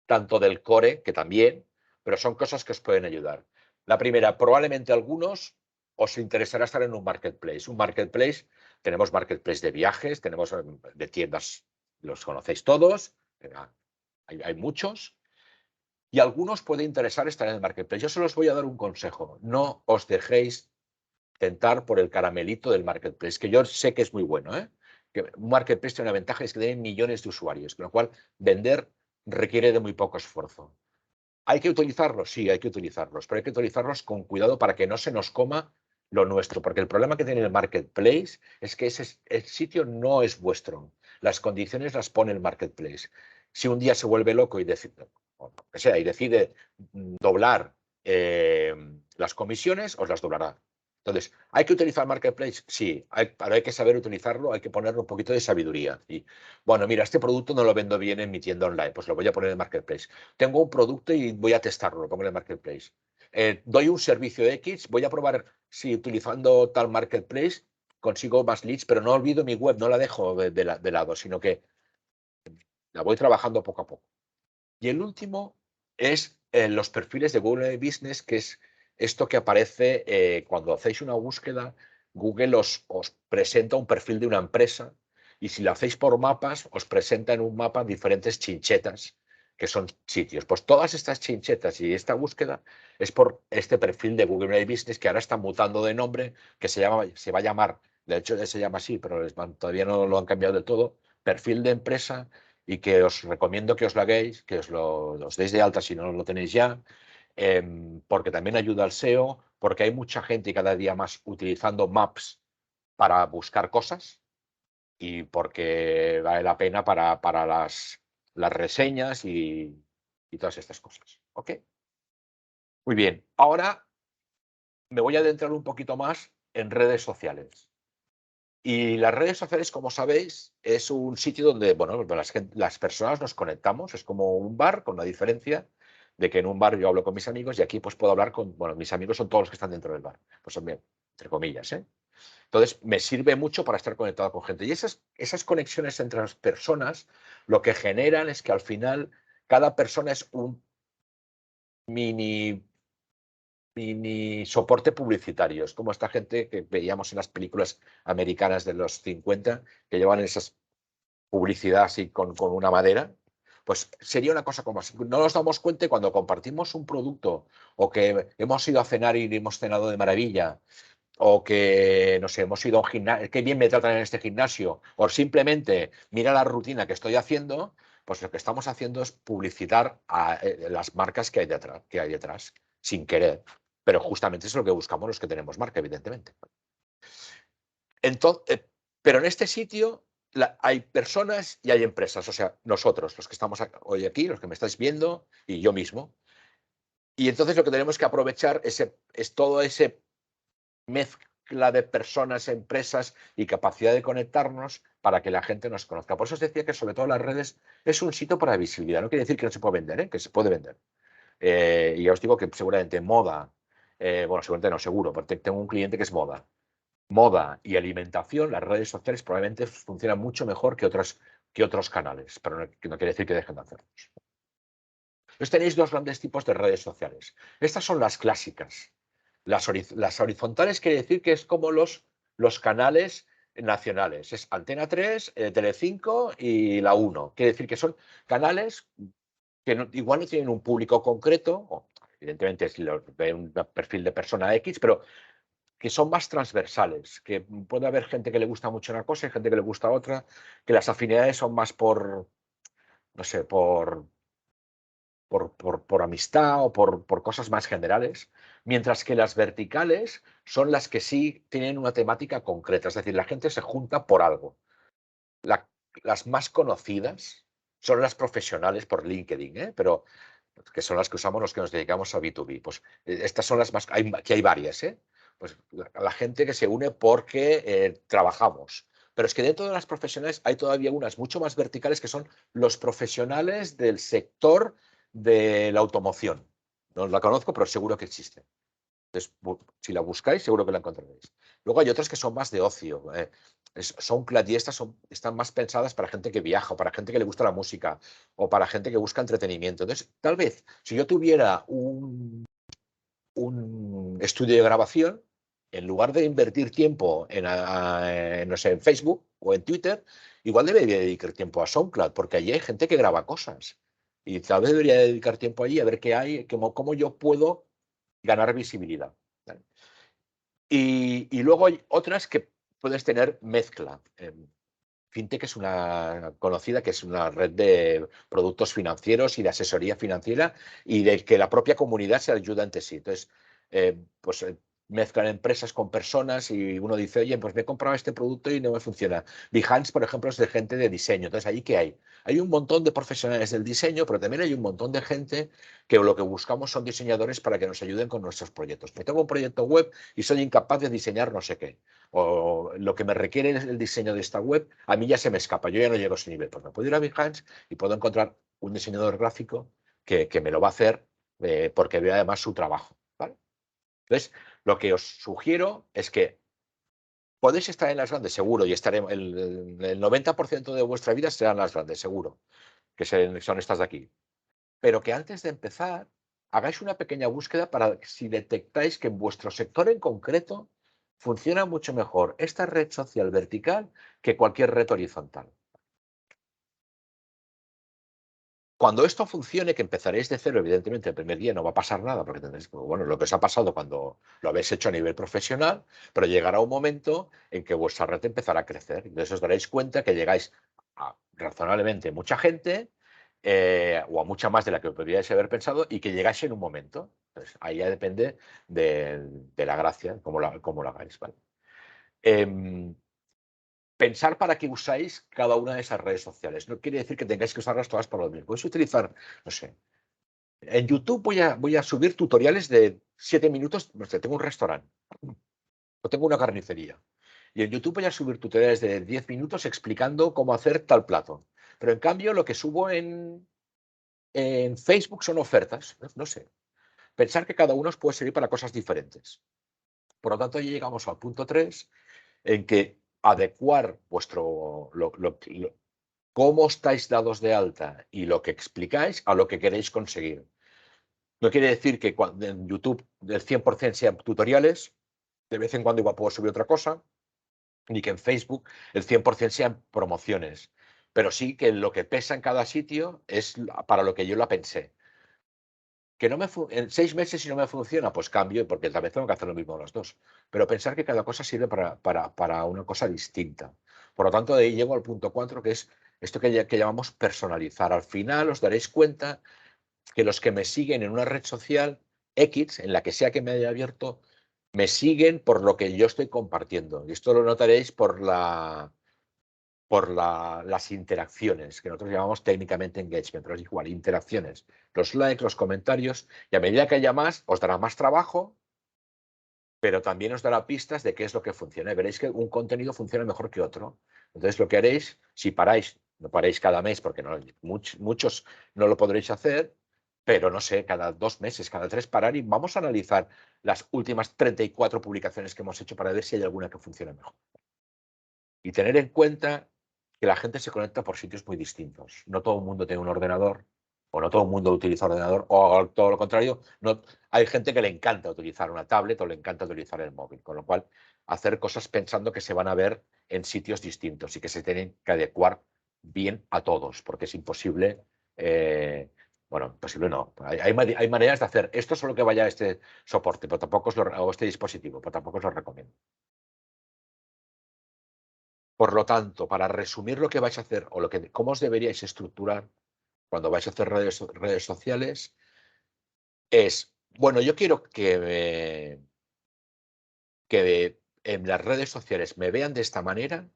tanto del core, que también, pero son cosas que os pueden ayudar. La primera, probablemente algunos os interesará estar en un marketplace. Un marketplace, tenemos marketplace de viajes, tenemos de tiendas, los conocéis todos, hay muchos, y a algunos puede interesar estar en el marketplace. Yo solo os voy a dar un consejo, no os dejéis tentar por el caramelito del marketplace, que yo sé que es muy bueno, ¿eh? Que un marketplace tiene una ventaja, es que tiene millones de usuarios, con lo cual vender requiere de muy poco esfuerzo. ¿Hay que utilizarlos? Sí, hay que utilizarlos, pero hay que utilizarlos con cuidado para que no se nos coma lo nuestro, porque el problema que tiene el marketplace es que el sitio no es vuestro. Las condiciones las pone el marketplace. Si un día se vuelve loco y decide, o lo que sea, y decide doblar las comisiones, os las doblará. Entonces, ¿hay que utilizar Marketplace? Sí, pero hay que saber utilizarlo, hay que ponerle un poquito de sabiduría. Y, bueno, mira, este producto no lo vendo bien en mi tienda online, pues lo voy a poner en Marketplace. Tengo un producto y voy a testarlo, lo pongo en el Marketplace. Doy un servicio X, voy a probar si utilizando tal Marketplace consigo más leads, pero no olvido mi web, no la dejo de lado, sino que la voy trabajando poco a poco. Y el último es los perfiles de Google Business, que es esto que aparece cuando hacéis una búsqueda, Google os presenta un perfil de una empresa y si lo hacéis por mapas, os presenta en un mapa diferentes chinchetas, que son sitios. Pues todas estas chinchetas y esta búsqueda es por este perfil de Google Business que ahora está mutando de nombre, que se va a llamar, de hecho ya se llama así, pero todavía no lo han cambiado del todo, perfil de empresa, y que os recomiendo que os lo hagáis, que os deis de alta si no lo tenéis ya, porque también ayuda al SEO, porque hay mucha gente y cada día más utilizando Maps para buscar cosas y porque vale la pena para las reseñas y todas estas cosas. ¿Ok? Muy bien. Ahora me voy a adentrar un poquito más en redes sociales. Y las redes sociales, como sabéis, es un sitio donde, bueno, las personas nos conectamos. Es como un bar, con la diferencia de que en un bar yo hablo con mis amigos y aquí pues puedo hablar con, bueno, mis amigos son todos los que están dentro del bar. Pues también, entre comillas, ¿eh? Entonces, me sirve mucho para estar conectado con gente. Y esas conexiones entre las personas lo que generan es que al final cada persona es un mini soporte publicitario. Es como esta gente que veíamos en las películas americanas de los 50, que llevan esas publicidad así con una madera. Pues sería una cosa como así. No nos damos cuenta cuando compartimos un producto o que hemos ido a cenar y hemos cenado de maravilla, o que, no sé, hemos ido a un gimnasio, qué bien me tratan en este gimnasio, o simplemente mira la rutina que estoy haciendo, pues lo que estamos haciendo es publicitar a las marcas que hay detrás, sin querer. Pero justamente es lo que buscamos los que tenemos marca, evidentemente. Entonces, pero en este sitio hay personas y hay empresas, o sea, nosotros, los que estamos hoy aquí, los que me estáis viendo, y yo mismo. Y entonces lo que tenemos que aprovechar es todo ese mezcla de personas, empresas y capacidad de conectarnos para que la gente nos conozca. Por eso os decía que sobre todo las redes es un sitio para visibilidad. No quiere decir que no se puede vender, ¿eh? Que se puede vender. Y ya os digo que seguramente moda, bueno, seguramente no, seguro, porque tengo un cliente que es moda y alimentación, las redes sociales probablemente funcionan mucho mejor que otros canales, pero no quiere decir que dejen de hacerlos. Entonces tenéis dos grandes tipos de redes sociales. Estas son las clásicas. Las horizontales quiere decir que es como los canales nacionales. Es Antena 3, Telecinco y la 1. Quiere decir que son canales que igual no tienen un público concreto, o evidentemente ve un perfil de persona X, pero que son más transversales, que puede haber gente que le gusta mucho una cosa y gente que le gusta otra, que las afinidades son más no sé, por amistad o por cosas más generales, mientras que las verticales son las que sí tienen una temática concreta, es decir, la gente se junta por algo. Las más conocidas son las profesionales por LinkedIn, pero que son las que usamos los que nos dedicamos a B2B. Pues estas son las más, aquí hay varias, pues la gente que se une porque trabajamos. Pero es que dentro de las profesionales hay todavía unas mucho más verticales que son los profesionales del sector de la automoción. No la conozco, pero seguro que existe. Entonces, si la buscáis, seguro que la encontraréis. Luego hay otras que son más de ocio. SoundCloud y estas están más pensadas para gente que viaja, o para gente que le gusta la música, o para gente que busca entretenimiento. Entonces, tal vez, si yo tuviera un estudio de grabación, en lugar de invertir tiempo no sé, en Facebook o en Twitter, igual debería dedicar tiempo a SoundCloud, porque allí hay gente que graba cosas. Y tal vez debería dedicar tiempo allí a ver qué hay, cómo yo puedo ganar visibilidad. ¿Vale? Y luego hay otras que puedes tener mezcla. Fintech es una conocida, que es una red de productos financieros y de asesoría financiera y de que la propia comunidad se ayuda entre sí. Entonces, pues mezclan empresas con personas y uno dice, oye, pues me he comprado este producto y no me funciona. Behance, por ejemplo, es de gente de diseño. Entonces, ¿allí qué hay? Hay un montón de profesionales del diseño, pero también hay un montón de gente que lo que buscamos son diseñadores para que nos ayuden con nuestros proyectos. Pues tengo un proyecto web y soy incapaz de diseñar no sé qué, o lo que me requiere es el diseño de esta web, a mí ya se me escapa, yo ya no llego a ese nivel. Pues me puedo ir a Behance y puedo encontrar un diseñador gráfico que me lo va a hacer porque veo además su trabajo. ¿Vale? Entonces, lo que os sugiero es que podéis estar en las grandes, seguro, y estaremos, el 90% de vuestra vida serán las grandes, seguro, que son estas de aquí. Pero que antes de empezar, hagáis una pequeña búsqueda para si detectáis que en vuestro sector en concreto funciona mucho mejor esta red social vertical que cualquier red horizontal. Cuando esto funcione, que empezaréis de cero, evidentemente el primer día no va a pasar nada, porque tendréis, bueno, lo que os ha pasado cuando lo habéis hecho a nivel profesional, pero llegará un momento en que vuestra red empezará a crecer. Entonces os daréis cuenta que llegáis a razonablemente mucha gente, o a mucha más de la que podríais haber pensado, y que llegáis en un momento. Entonces, ahí ya depende de la gracia, cómo lo hagáis. ¿Vale? Em, Pensar para qué usáis cada una de esas redes sociales. No quiere decir que tengáis que usarlas todas para lo mismo. Podéis utilizar, no sé, en YouTube voy a subir tutoriales de 7 minutos. No sé, tengo un restaurante o tengo una carnicería. Y en YouTube voy a subir tutoriales de 10 minutos explicando cómo hacer tal plato. Pero en cambio, lo que subo en Facebook son ofertas. No sé. Pensar que cada uno os puede servir para cosas diferentes. Por lo tanto, ya llegamos al punto 3, en que adecuar cómo estáis dados de alta y lo que explicáis a lo que queréis conseguir. No quiere decir que en YouTube el 100% sean tutoriales, de vez en cuando igual puedo subir otra cosa, ni que en Facebook el 100% sean promociones, pero sí que lo que pesa en cada sitio es para lo que yo la pensé. Que no en 6 meses si no me funciona, pues cambio, porque tal vez tengo que hacer lo mismo los dos. Pero pensar que cada cosa sirve para una cosa distinta. Por lo tanto, de ahí llego al punto 4, que es esto que llamamos personalizar. Al final os daréis cuenta que los que me siguen en una red social X, en la que sea que me haya abierto, me siguen por lo que yo estoy compartiendo. Y esto lo notaréis por las interacciones, que nosotros llamamos técnicamente engagement, pero es igual, interacciones, los likes, los comentarios, y a medida que haya más, os dará más trabajo, pero también os dará pistas de qué es lo que funciona. Y veréis que un contenido funciona mejor que otro. Entonces, lo que haréis, si paráis, no paréis cada mes, porque no, muchos no lo podréis hacer, pero no sé, cada 2 meses, cada 3, parar y vamos a analizar las últimas 34 publicaciones que hemos hecho para ver si hay alguna que funcione mejor. Y tener en cuenta que la gente se conecta por sitios muy distintos. No todo el mundo tiene un ordenador, o no todo el mundo utiliza ordenador, o todo lo contrario, no, hay gente que le encanta utilizar una tablet o le encanta utilizar el móvil, con lo cual hacer cosas pensando que se van a ver en sitios distintos y que se tienen que adecuar bien a todos, porque es imposible, bueno, imposible no, hay maneras de hacer esto solo que vaya a este soporte, pero tampoco o este dispositivo, pero tampoco os lo recomiendo. Por lo tanto, para resumir lo que vais a hacer o cómo os deberíais estructurar cuando vais a hacer redes sociales, es, bueno, yo quiero que en las redes sociales me vean de esta manera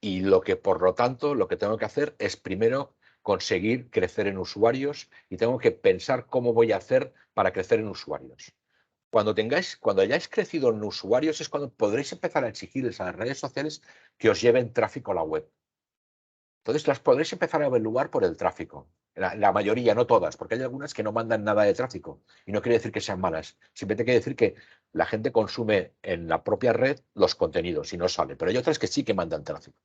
y por lo tanto, lo que tengo que hacer es primero conseguir crecer en usuarios y tengo que pensar cómo voy a hacer para crecer en usuarios. Cuando hayáis crecido en usuarios es cuando podréis empezar a exigirles a las redes sociales que os lleven tráfico a la web. Entonces las podréis empezar a evaluar por el tráfico. La mayoría, no todas, porque hay algunas que no mandan nada de tráfico. Y no quiere decir que sean malas. Simplemente quiere decir que la gente consume en la propia red los contenidos y no sale. Pero hay otras que sí que mandan tráfico.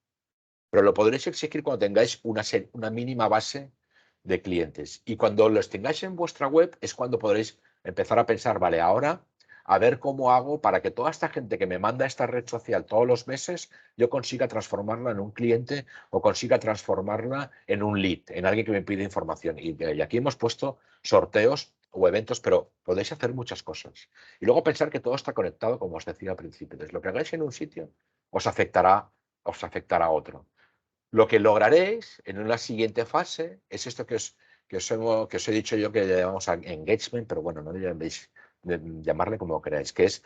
Pero lo podréis exigir cuando tengáis una mínima base de clientes. Y cuando los tengáis en vuestra web es cuando podréis empezar a pensar, vale, ahora a ver cómo hago para que toda esta gente que me manda esta red social todos los meses, yo consiga transformarla en un cliente o consiga transformarla en un lead, en alguien que me pide información. Y aquí hemos puesto sorteos o eventos, pero podéis hacer muchas cosas. Y luego pensar que todo está conectado, como os decía al principio. Entonces, lo que hagáis en un sitio os afectará a otro. Lo que lograréis en una siguiente fase es esto que os he dicho yo que llamamos engagement, pero bueno, no debéis llamarle como queráis, que es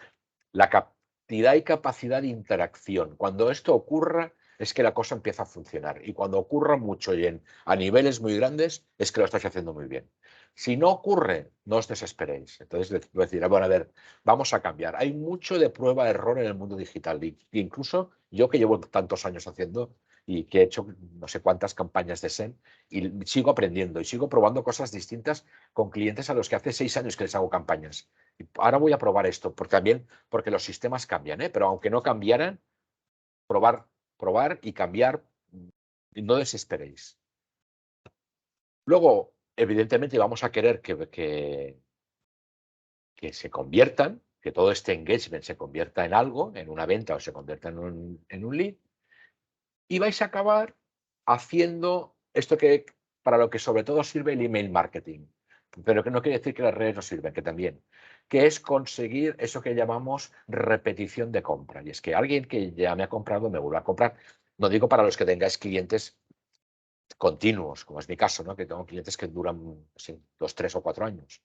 la cantidad y capacidad de interacción. Cuando esto ocurra es que la cosa empieza a funcionar y cuando ocurra mucho y a niveles muy grandes es que lo estáis haciendo muy bien. Si no ocurre, no os desesperéis. Entonces decir, bueno, a ver, vamos a cambiar. Hay mucho de prueba-error en el mundo digital. Incluso yo que llevo tantos años haciendo y que he hecho no sé cuántas campañas de SEM y sigo aprendiendo y sigo probando cosas distintas con clientes a los que hace 6 años que les hago campañas. Y ahora voy a probar esto, porque los sistemas cambian, pero aunque no cambiaran, probar y cambiar, y no desesperéis. Luego, evidentemente, vamos a querer que se conviertan, que todo este engagement se convierta en algo, en una venta o se convierta en un lead, y vais a acabar haciendo esto para lo que sobre todo sirve el email marketing, pero que no quiere decir que las redes no sirven, que también, que es conseguir eso que llamamos repetición de compra. Y es que alguien que ya me ha comprado me vuelva a comprar. No digo para los que tengáis clientes continuos, como es mi caso, ¿no? Que tengo clientes que duran 2, 3 o 4 años.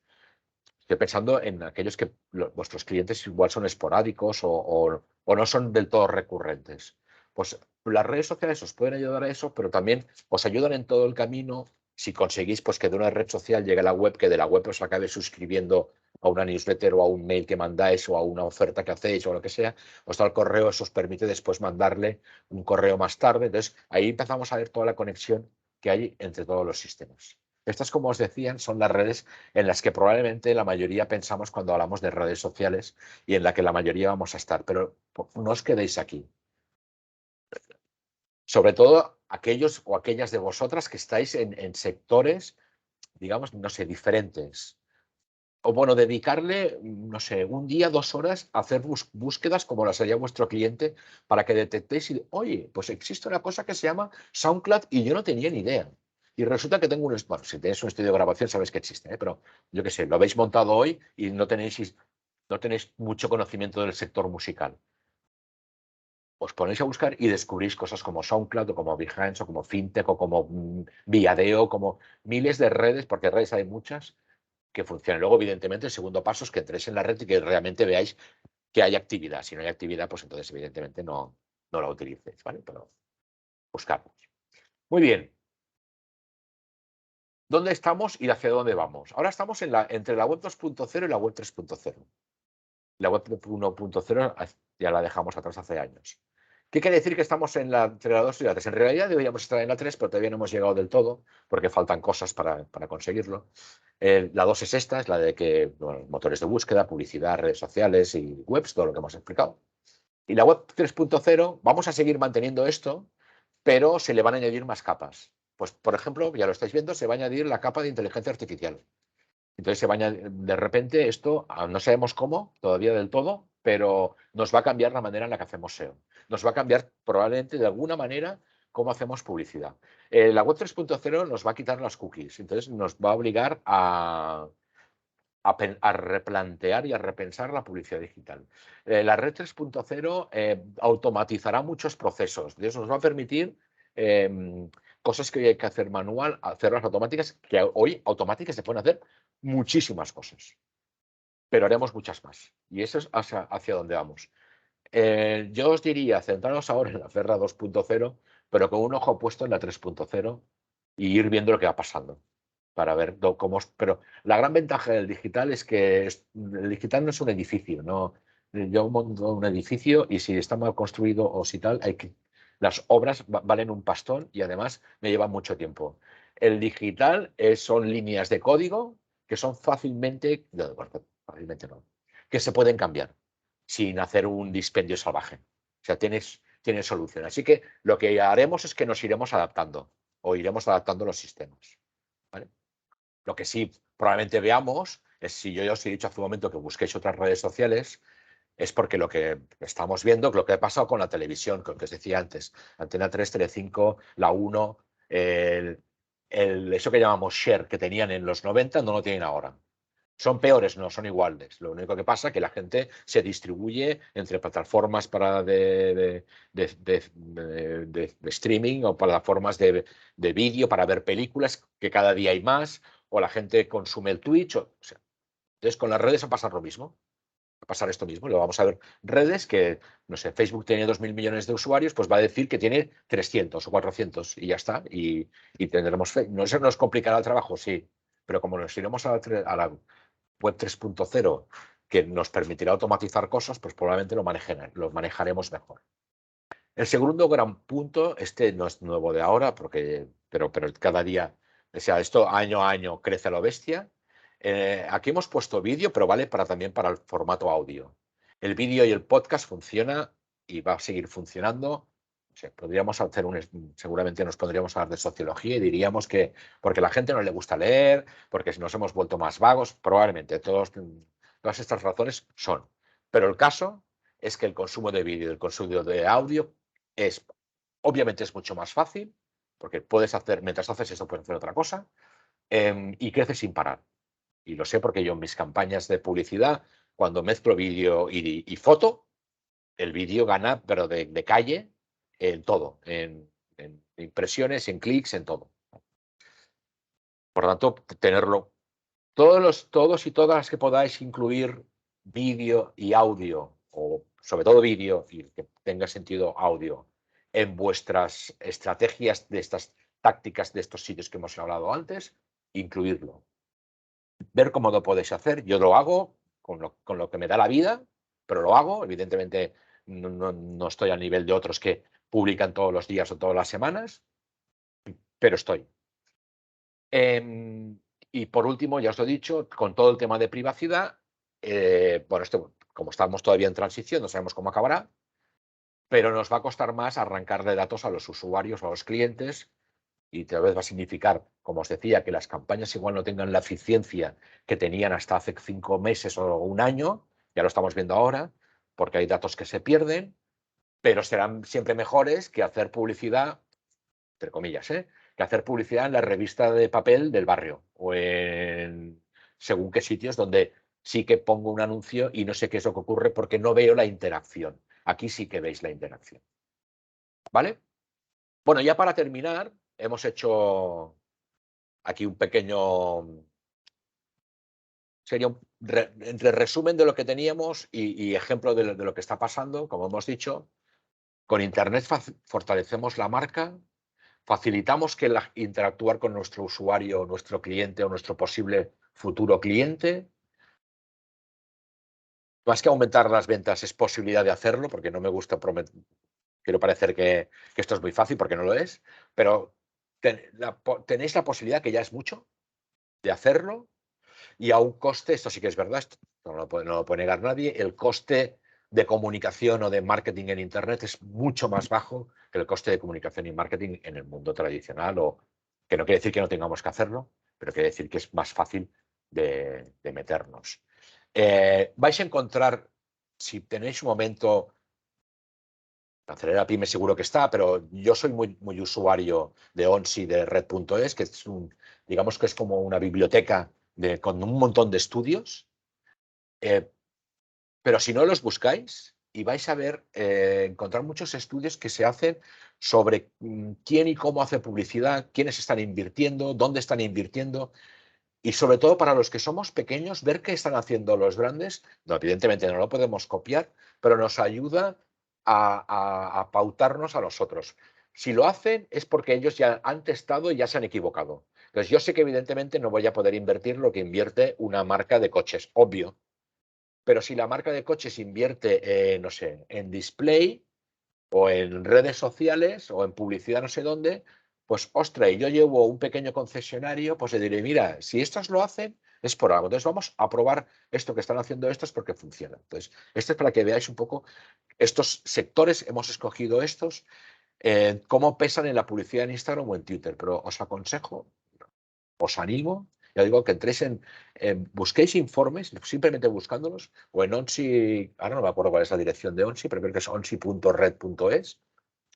Estoy pensando en aquellos que vuestros clientes igual son esporádicos o no son del todo recurrentes. Pues las redes sociales os pueden ayudar a eso, pero también os ayudan en todo el camino si conseguís pues, que de una red social llegue a la web, que de la web os acabe suscribiendo a una newsletter o a un mail que mandáis o a una oferta que hacéis o lo que sea, os da el correo, eso os permite después mandarle un correo más tarde. Entonces, ahí empezamos a ver toda la conexión que hay entre todos los sistemas. Estas, como os decían, son las redes en las que probablemente la mayoría pensamos cuando hablamos de redes sociales y en la que la mayoría vamos a estar. Pero no os quedéis aquí. Sobre todo aquellos o aquellas de vosotras que estáis en sectores, digamos, no sé, diferentes. O bueno, dedicarle, no sé, un día, 2 horas a hacer búsquedas como las haría vuestro cliente para que detectéis y, oye, pues existe una cosa que se llama SoundCloud y yo no tenía ni idea. Y resulta que tengo bueno, si tenéis un estudio de grabación sabéis que existe, ¿eh? Pero yo qué sé, lo habéis montado hoy y no tenéis mucho conocimiento del sector musical. Os ponéis a buscar y descubrís cosas como SoundCloud o como Behance o como Fintech o como Viadeo, como miles de redes, porque redes hay muchas que funcionen. Luego, evidentemente, el segundo paso es que entréis en la red y que realmente veáis que hay actividad. Si no hay actividad, pues entonces, evidentemente, no la utilicéis, ¿vale? Pero buscarlos. Muy bien. ¿Dónde estamos y hacia dónde vamos? Ahora estamos entre la web 2.0 y la web 3.0. La web 1.0 ya la dejamos atrás hace años. ¿Qué quiere decir que estamos entre la 2 y la 3? En realidad deberíamos estar en la 3, pero todavía no hemos llegado del todo, porque faltan cosas para conseguirlo. La 2 es esta, es la de que bueno, motores de búsqueda, publicidad, redes sociales y webs, todo lo que hemos explicado. Y la web 3.0, vamos a seguir manteniendo esto, pero se le van a añadir más capas. Pues, por ejemplo, ya lo estáis viendo, se va a añadir la capa de inteligencia artificial. Entonces se va a añadir, de repente esto, no sabemos cómo, todavía del todo, pero nos va a cambiar la manera en la que hacemos SEO. Nos va a cambiar probablemente de alguna manera cómo hacemos publicidad. La web 3.0 nos va a quitar las cookies, entonces nos va a obligar a replantear y a repensar la publicidad digital. La red 3.0 automatizará muchos procesos. Eso nos va a permitir cosas que hoy hay que hacer manual, hacerlas automáticas, que hoy automáticas se pueden hacer muchísimas cosas, pero haremos muchas más. Y eso es hacia donde vamos. Yo os diría, centraros ahora en la Ferra 2.0, pero con un ojo puesto en la 3.0 y ir viendo lo que va pasando para ver cómo. Pero la gran ventaja del digital es que el digital no es un edificio, ¿no? Yo monto un edificio y si está mal construido o si tal, las obras valen un pastón y además me llevan mucho tiempo. El digital son líneas de código que son fácilmente, no, bueno, fácilmente no, que se pueden cambiar sin hacer un dispendio salvaje. O sea, tiene solución. Así que lo que haremos es que nos iremos adaptando o iremos adaptando los sistemas. ¿Vale? Lo que sí probablemente veamos es, si yo ya os he dicho hace un momento que busquéis otras redes sociales, es porque lo que estamos viendo, lo que ha pasado con la televisión, con lo que os decía antes, Antena 3, Telecinco, la 1, eso que llamamos share que tenían en los 90 no lo tienen ahora. Son peores, no, son iguales. Lo único que pasa es que la gente se distribuye entre plataformas de streaming o plataformas de vídeo para ver películas, que cada día hay más, o la gente consume el Twitch. O sea, entonces, con las redes va a pasar lo mismo. Va a pasar esto mismo. Lo vamos a ver redes que, no sé, Facebook tiene 2.000 millones de usuarios, pues va a decir que tiene 300 o 400 y ya está. Y tendremos fe. No, eso nos complicará el trabajo, sí. Pero como nos iremos a la web 3.0 que nos permitirá automatizar cosas, pues probablemente lo manejaremos mejor. El segundo gran punto, este no es nuevo de ahora, pero cada día, o sea, esto año a año crece a lo bestia. Aquí hemos puesto vídeo, pero vale también para el formato audio. El vídeo y el podcast funciona y va a seguir funcionando. O sea, podríamos hacer seguramente nos pondríamos a hablar de sociología y diríamos que porque a la gente no le gusta leer, porque nos hemos vuelto más vagos, probablemente todas estas razones son. Pero el caso es que el consumo de vídeo y el consumo de audio obviamente es mucho más fácil, porque mientras haces eso, puedes hacer otra cosa, y crece sin parar. Y lo sé porque yo en mis campañas de publicidad, cuando mezclo vídeo y foto, el vídeo gana, pero de calle, en todo, en impresiones, en clics, en todo. Por lo tanto, tenerlo. Todos y todas las que podáis incluir vídeo y audio, o sobre todo vídeo y que tenga sentido audio, en vuestras estrategias de estas tácticas de estos sitios que hemos hablado antes, incluirlo. Ver cómo lo podéis hacer. Yo lo hago con lo que me da la vida, pero lo hago. Evidentemente no estoy al nivel de otros que publican todos los días o todas las semanas, pero estoy. Y por último, ya os lo he dicho, con todo el tema de privacidad, bueno, esto, como estamos todavía en transición, no sabemos cómo acabará, pero nos va a costar más arrancarle datos a los usuarios o a los clientes y tal vez va a significar, como os decía, que las campañas igual no tengan la eficiencia que tenían hasta hace 5 meses o un año, ya lo estamos viendo ahora, porque hay datos que se pierden, pero serán siempre mejores que hacer publicidad, entre comillas, que hacer publicidad en la revista de papel del barrio o en según qué sitios donde sí que pongo un anuncio y no sé qué es lo que ocurre porque no veo la interacción. Aquí sí que veis la interacción. ¿Vale? Bueno, ya para terminar, hemos hecho aquí un pequeño... Sería entre resumen de lo que teníamos y ejemplo de lo que está pasando, como hemos dicho. Con Internet fortalecemos la marca, facilitamos que interactuar con nuestro usuario, nuestro cliente o nuestro posible futuro cliente. Más que aumentar las ventas es posibilidad de hacerlo, porque no me gusta prometer, quiero parecer que esto es muy fácil, porque no lo es, pero tenéis la posibilidad, que ya es mucho, de hacerlo y a un coste, esto sí que es verdad, esto no lo puede negar nadie, el coste de comunicación o de marketing en Internet es mucho más bajo que el coste de comunicación y marketing en el mundo tradicional, o que no quiere decir que no tengamos que hacerlo, pero quiere decir que es más fácil de meternos. Vais a encontrar, si tenéis un momento, Acelera Pyme seguro que está, pero yo soy muy usuario de ONSI, de Red.es, que es digamos que es como una biblioteca con un montón de estudios. Pero si no los buscáis, y vais a ver, encontrar muchos estudios que se hacen sobre quién y cómo hace publicidad, quiénes están invirtiendo, dónde están invirtiendo, y sobre todo para los que somos pequeños, ver qué están haciendo los grandes. No, evidentemente no lo podemos copiar, pero nos ayuda a pautarnos a nosotros. Si lo hacen es porque ellos ya han testado y ya se han equivocado. Entonces yo sé que evidentemente no voy a poder invertir lo que invierte una marca de coches, obvio. Pero si la marca de coches invierte, no sé, en display o en redes sociales o en publicidad no sé dónde, pues ostras, y yo llevo un pequeño concesionario, pues le diré, mira, si estos lo hacen, es por algo. Entonces vamos a probar esto que están haciendo estos porque funciona. Entonces, esto es para que veáis un poco estos sectores, hemos escogido estos, cómo pesan en la publicidad en Instagram o en Twitter, pero os aconsejo, os animo, ya digo, que entréis busquéis informes, simplemente buscándolos, o en ONSI, ahora no me acuerdo cuál es la dirección de ONSI, pero creo que es onsi.red.es.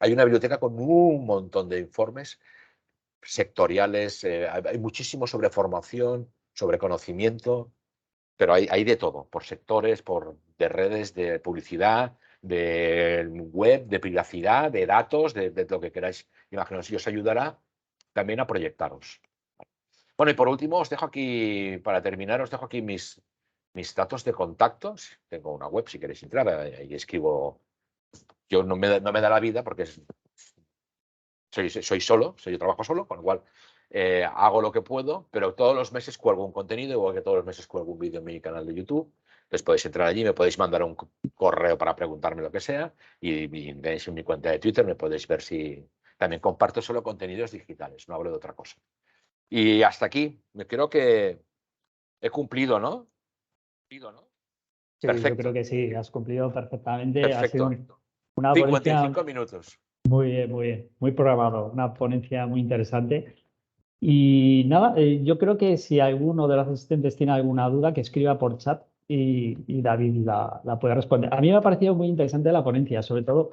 Hay una biblioteca con un montón de informes sectoriales, hay muchísimo sobre formación, sobre conocimiento, pero hay de todo, por sectores, de redes, de publicidad, de web, de privacidad, de datos, de lo que queráis. Imaginaos, y os ayudará también a proyectaros. Bueno, y por último, os dejo aquí, para terminar, os dejo aquí mis datos de contactos. Tengo una web, si queréis entrar, ahí escribo. Yo no me da la vida porque soy solo, yo trabajo solo, con lo cual hago lo que puedo, pero todos los meses cuelgo un contenido, igual que todos los meses cuelgo un vídeo en mi canal de YouTube. Entonces podéis entrar allí, me podéis mandar un correo para preguntarme lo que sea, y tenéis en mi cuenta de Twitter, me podéis ver si también comparto solo contenidos digitales, no hablo de otra cosa. Y hasta aquí, creo que he cumplido, ¿no?
Sí, yo creo
Perfecto,
que sí, has cumplido perfectamente. Ha sido
perfecto.
una ponencia
55 minutos.
muy bien, muy programado, una ponencia muy interesante. Y nada, yo creo que si alguno de los asistentes tiene alguna duda, que escriba por chat y David la puede responder. A mí me ha parecido muy interesante la ponencia, sobre todo,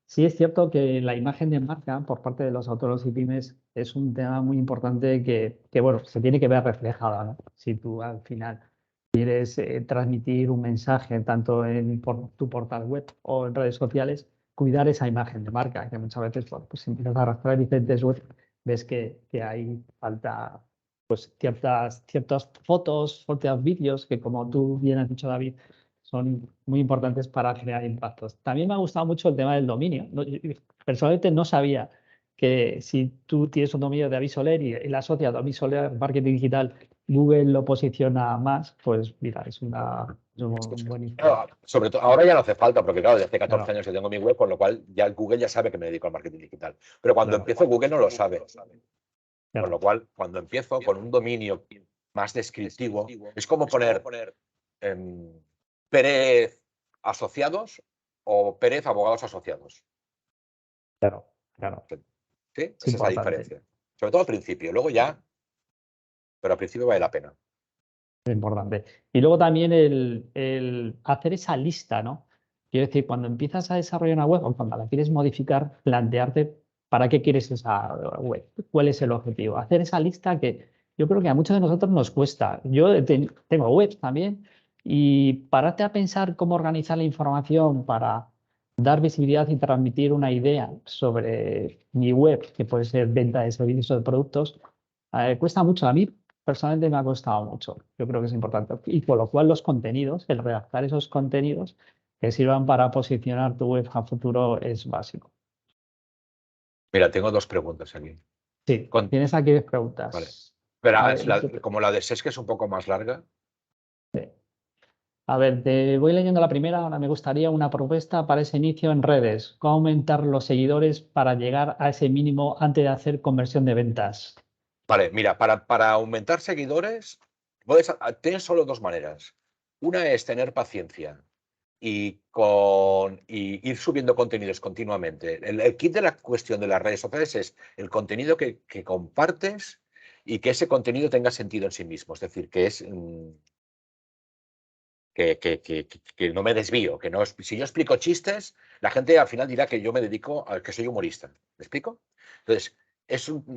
sí es cierto que la imagen de marca por parte de los autónomos y pymes es un tema muy importante que bueno, se tiene que ver reflejada, ¿no? Si tú al final quieres transmitir un mensaje tanto por tu portal web o en redes sociales, cuidar esa imagen de marca, que muchas veces, bueno, pues si empiezas a arrastrar diferentes webs, ves que hay falta pues ciertas fotos, ciertos vídeos que, como tú bien has dicho, David, son muy importantes para generar impactos. También me ha gustado mucho el tema del dominio. Personalmente no sabía que si tú tienes un dominio de David Soler y la asocias a David Soler Marketing Digital, Google lo posiciona más, pues mira, es un buen informe.
Claro, sobre todo, ahora ya no hace falta, porque claro, desde hace 14
Claro,
años que tengo mi web, con lo cual ya Google ya sabe que me dedico al marketing digital. Pero cuando
claro,
empiezo, Google no lo sabe. Con
claro.
lo cual, cuando empiezo con un dominio más descriptivo, es como poner Pérez Asociados o Pérez Abogados Asociados.
Claro, claro.
¿Sí?
Es
Esa es la
importante.
diferencia. Sobre todo al principio, luego ya, pero al principio vale la pena.
Es importante. Y luego también el hacer esa lista, ¿no? Quiero decir, cuando empiezas a desarrollar una web o cuando la quieres modificar, plantearte para qué quieres esa web, cuál es el objetivo. Hacer esa lista que yo creo que a muchos de nosotros nos cuesta. Yo tengo webs también y pararte a pensar cómo organizar la información para dar visibilidad y transmitir una idea sobre mi web, que puede ser venta de servicios o de productos, cuesta mucho. A mí personalmente me ha costado mucho. Yo creo que es importante. Y con lo cual los contenidos, el redactar esos contenidos que sirvan para posicionar tu web a futuro es básico.
Mira, tengo dos preguntas aquí.
Sí,
Con-
tienes aquí
Vale.
preguntas.
Pero
A ver,
como la de SES, que es un poco más larga.
a ver, te voy leyendo la primera. Ahora me gustaría una propuesta para ese inicio en redes. ¿Cómo aumentar los seguidores para llegar a ese mínimo antes de hacer conversión de ventas?
Vale, mira, para aumentar seguidores, tienes solo dos maneras. Una es tener paciencia y ir subiendo contenidos continuamente. El kit de la cuestión de las redes sociales es el contenido que compartes y que ese contenido tenga sentido en sí mismo. Es decir, que es que no me desvío, que no si yo explico chistes, la gente al final dirá que yo me dedico a que soy humorista. ¿Me explico? Entonces,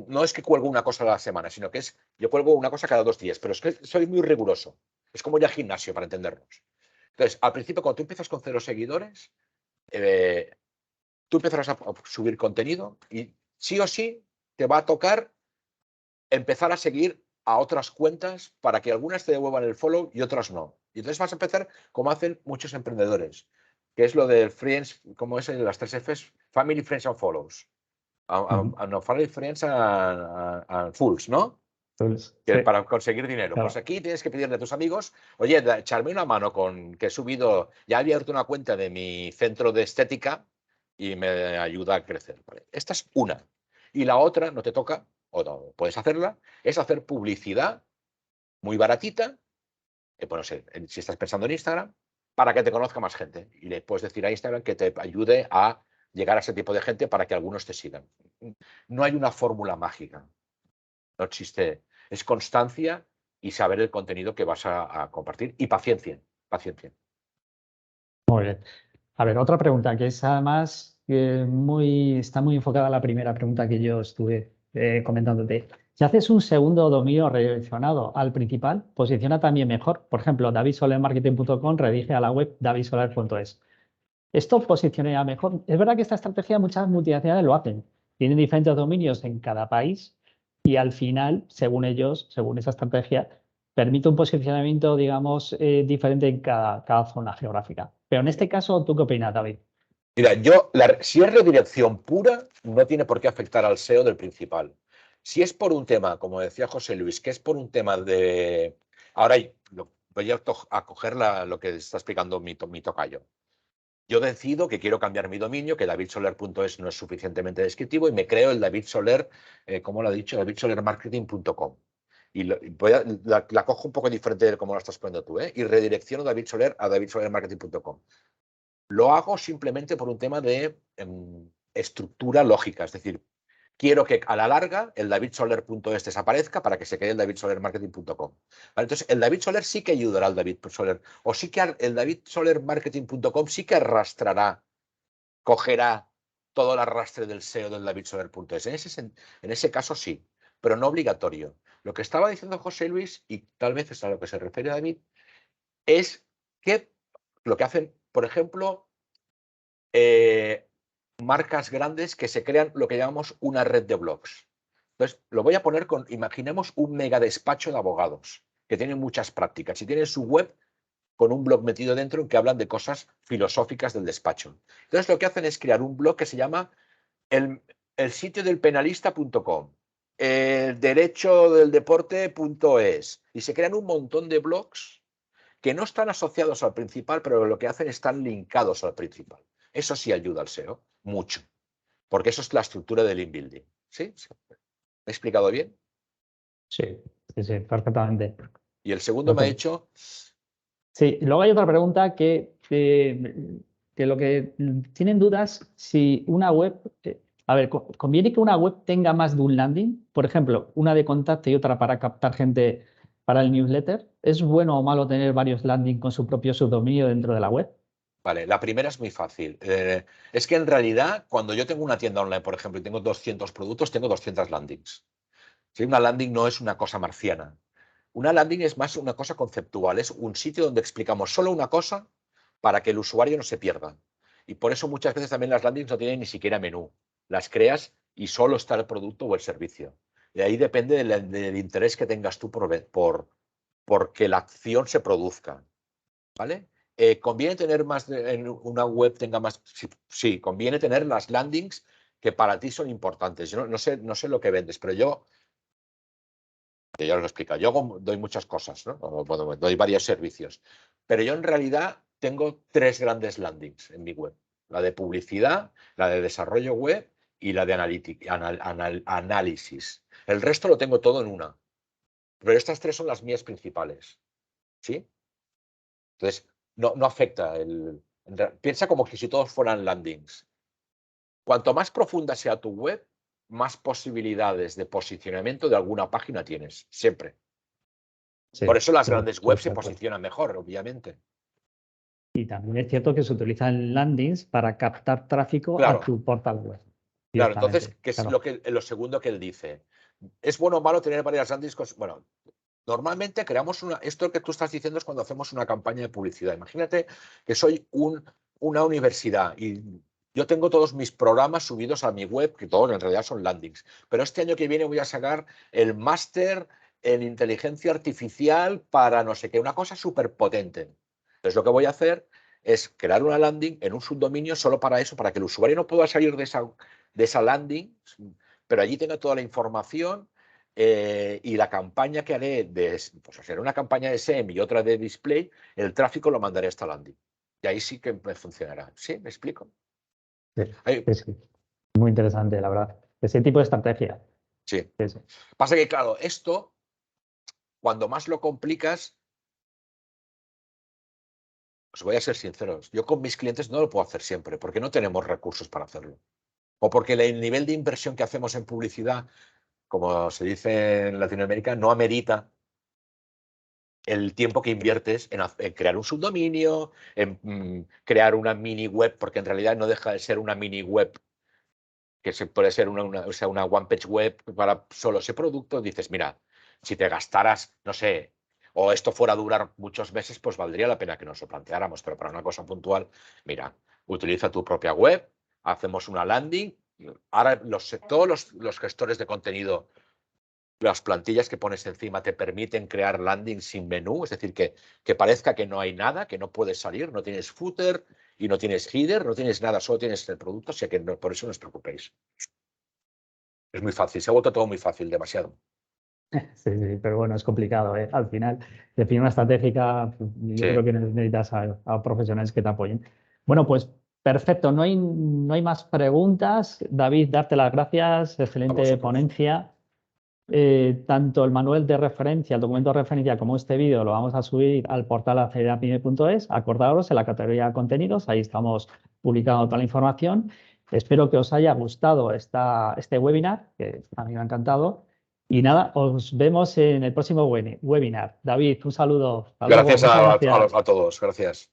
no es que cuelgo una cosa a la semana, sino que yo cuelgo una cosa cada 2 días, pero es que soy muy riguroso. Es como ir al gimnasio, para entendernos. Entonces, al principio, cuando tú empiezas con 0 seguidores, tú empezarás a subir contenido y sí o sí te va a tocar empezar a seguir a otras cuentas para que algunas te devuelvan el follow y otras no. Y entonces vas a empezar como hacen muchos emprendedores, que es lo de Friends, como es en las 3 Fs, Family, Friends and Follows. No, Family, Friends and Fools, ¿no?
Pues,
Que
sí,
para conseguir dinero. Pues
claro.
aquí tienes que pedirle a tus amigos, oye, echarme una mano con que he subido, ya he abierto una cuenta de mi centro de estética y me ayuda a crecer. ¿Vale? Esta es una. Y la otra, no te toca, o no puedes hacerla, es hacer publicidad muy baratita, bueno, si estás pensando en Instagram, para que te conozca más gente. Y le puedes decir a Instagram que te ayude a llegar a ese tipo de gente para que algunos te sigan. No hay una fórmula mágica. No existe. Es constancia y saber el contenido que vas a compartir y paciencia. Paciencia.
Muy bien. A ver, otra pregunta que es además está muy enfocada a la primera pregunta que yo estuve comentándote. Si haces un segundo dominio redireccionado al principal, posiciona también mejor. Por ejemplo, davidsolermarketing.com redirige a la web davidsoler.es. Esto posicionaría mejor. Es verdad que esta estrategia muchas multinacionales lo hacen. Tienen diferentes dominios en cada país y al final, según ellos, según esa estrategia, permite un posicionamiento, digamos, diferente en cada zona geográfica. Pero en este caso, ¿tú qué opinas, David?
Mira, si es redirección pura, no tiene por qué afectar al SEO del principal. Si es por un tema, como decía José Luis, que es por un tema de... Ahora voy a coger lo que está explicando mi tocayo. Yo decido que quiero cambiar mi dominio, que davidsoler.es no es suficientemente descriptivo y me creo el David Soler, como lo ha dicho, davidsolermarketing.com. Y la cojo un poco diferente de cómo lo estás poniendo tú, y redirecciono David Soler a davidsolermarketing.com. Lo hago simplemente por un tema de estructura lógica, es decir, quiero que a la larga el davidsoler.es desaparezca para que se quede el davidsolermarketing.com. ¿Vale? Entonces, el David Soler sí que ayudará al David Soler, o sí que el davidsolermarketing.com sí que arrastrará, cogerá todo el arrastre del SEO del davidsoler.es. En ese caso sí, pero no obligatorio. Lo que estaba diciendo José Luis, y tal vez es a lo que se refiere David, es que lo que hacen, por ejemplo, marcas grandes que se crean lo que llamamos una red de blogs. Entonces, lo voy a poner imaginemos un mega despacho de abogados que tienen muchas prácticas y tienen su web con un blog metido dentro en que hablan de cosas filosóficas del despacho. Entonces, lo que hacen es crear un blog que se llama el sitio del penalista.com, el derecho del deporte.es, y se crean un montón de blogs que no están asociados al principal, pero lo que hacen están linkados al principal. Eso sí ayuda al SEO, mucho, porque eso es la estructura del inbuilding. ¿Sí? ¿Me he explicado bien?
Sí, sí, sí, perfectamente.
Y el segundo me ha
Perfecto.
dicho,
Sí, y luego hay otra pregunta que que lo que tienen dudas si una web, a ver, ¿conviene que una web tenga más de un landing? Por ejemplo, una de contacto y otra para captar gente para el newsletter. ¿Es bueno o malo tener varios landing con su propio subdominio dentro de la web?
Vale, la primera es muy fácil. Es que en realidad, cuando yo tengo una tienda online, por ejemplo, y tengo 200 productos, tengo 200 landings. ¿Sí? Una landing no es una cosa marciana. Una landing es más una cosa conceptual, es un sitio donde explicamos solo una cosa para que el usuario no se pierda. Y por eso muchas veces también las landings no tienen ni siquiera menú. Las creas y solo está el producto o el servicio. De ahí depende del interés que tengas tú por que la acción se produzca. ¿Vale? ¿Conviene tener más, en una web tenga más? Sí, conviene tener las landings que para ti son importantes. Yo no sé lo que vendes, pero yo os lo explico. Yo doy muchas cosas, ¿no? Bueno, doy varios servicios. Pero yo en realidad tengo 3 grandes landings en mi web. La de publicidad, la de desarrollo web y la de análisis. El resto lo tengo todo en una. Pero estas 3 son las mías principales. ¿Sí? Entonces, no afecta. Piensa como que si todos fueran landings. Cuanto más profunda sea tu web, más posibilidades de posicionamiento de alguna página tienes, siempre.
Sí,
Por eso las
sí,
grandes webs se
de acuerdo.
posicionan mejor, obviamente.
Y también es cierto que se utilizan landings para captar tráfico a
Claro,
tu portal web
claro. Entonces,
directamente.
¿qué es
Claro.
lo segundo que él dice? ¿Es bueno o malo tener varias landings? Bueno, normalmente creamos esto que tú estás diciendo es cuando hacemos una campaña de publicidad. Imagínate que soy una universidad y yo tengo todos mis programas subidos a mi web, que todos en realidad son landings. Pero este año que viene voy a sacar el máster en inteligencia artificial para no sé qué, una cosa súper potente. Entonces lo que voy a hacer es crear una landing en un subdominio solo para eso, para que el usuario no pueda salir de esa landing, pero allí tenga toda la información. Y la campaña que haré, pues será una campaña de SEM y otra de display, el tráfico lo mandaré a esta landing. Y ahí sí que me funcionará. ¿Sí? ¿Me explico?
Sí,
Ahí,
sí, sí. Muy interesante, la verdad. Ese tipo de estrategia.
sí.
Sí, sí.
Pasa que, claro, esto, cuando más lo complicas, os voy a ser sinceros, yo con mis clientes no lo puedo hacer siempre, porque no tenemos recursos para hacerlo. O porque el nivel de inversión que hacemos en publicidad, como se dice en Latinoamérica, no amerita el tiempo que inviertes en crear un subdominio, en crear una mini web, porque en realidad no deja de ser una mini web, que puede ser una one page web para solo ese producto. Dices, mira, si te gastaras, no sé, o esto fuera a durar muchos meses, pues valdría la pena que nos lo planteáramos, pero para una cosa puntual, mira, utiliza tu propia web, hacemos una landing. Ahora todos los gestores de contenido, las plantillas que pones encima te permiten crear landing sin menú, es decir, que parezca que no hay nada, que no puedes salir, no tienes footer y no tienes header, no tienes nada, solo tienes el producto, así que por eso no os preocupéis. Es muy fácil, se ha vuelto todo muy fácil, demasiado.
Sí, sí, pero bueno, es complicado, ¿eh? Al final, definir una estratégica, yo
Sí,
creo que necesitas a profesionales que te apoyen. Bueno, pues perfecto, no hay más preguntas. David, darte las gracias,
a
excelente
vosotros.
ponencia. Tanto el manual de referencia, el documento de referencia, como este vídeo lo vamos a subir al portal aceleradapyme.es. Acordaros en la categoría contenidos, ahí estamos publicando toda la información. Espero que os haya gustado este webinar, que a mí me ha encantado. Y nada, os vemos en el próximo webinar. David, un saludo. Hasta luego.
Gracias
Muchas gracias.
a todos, gracias.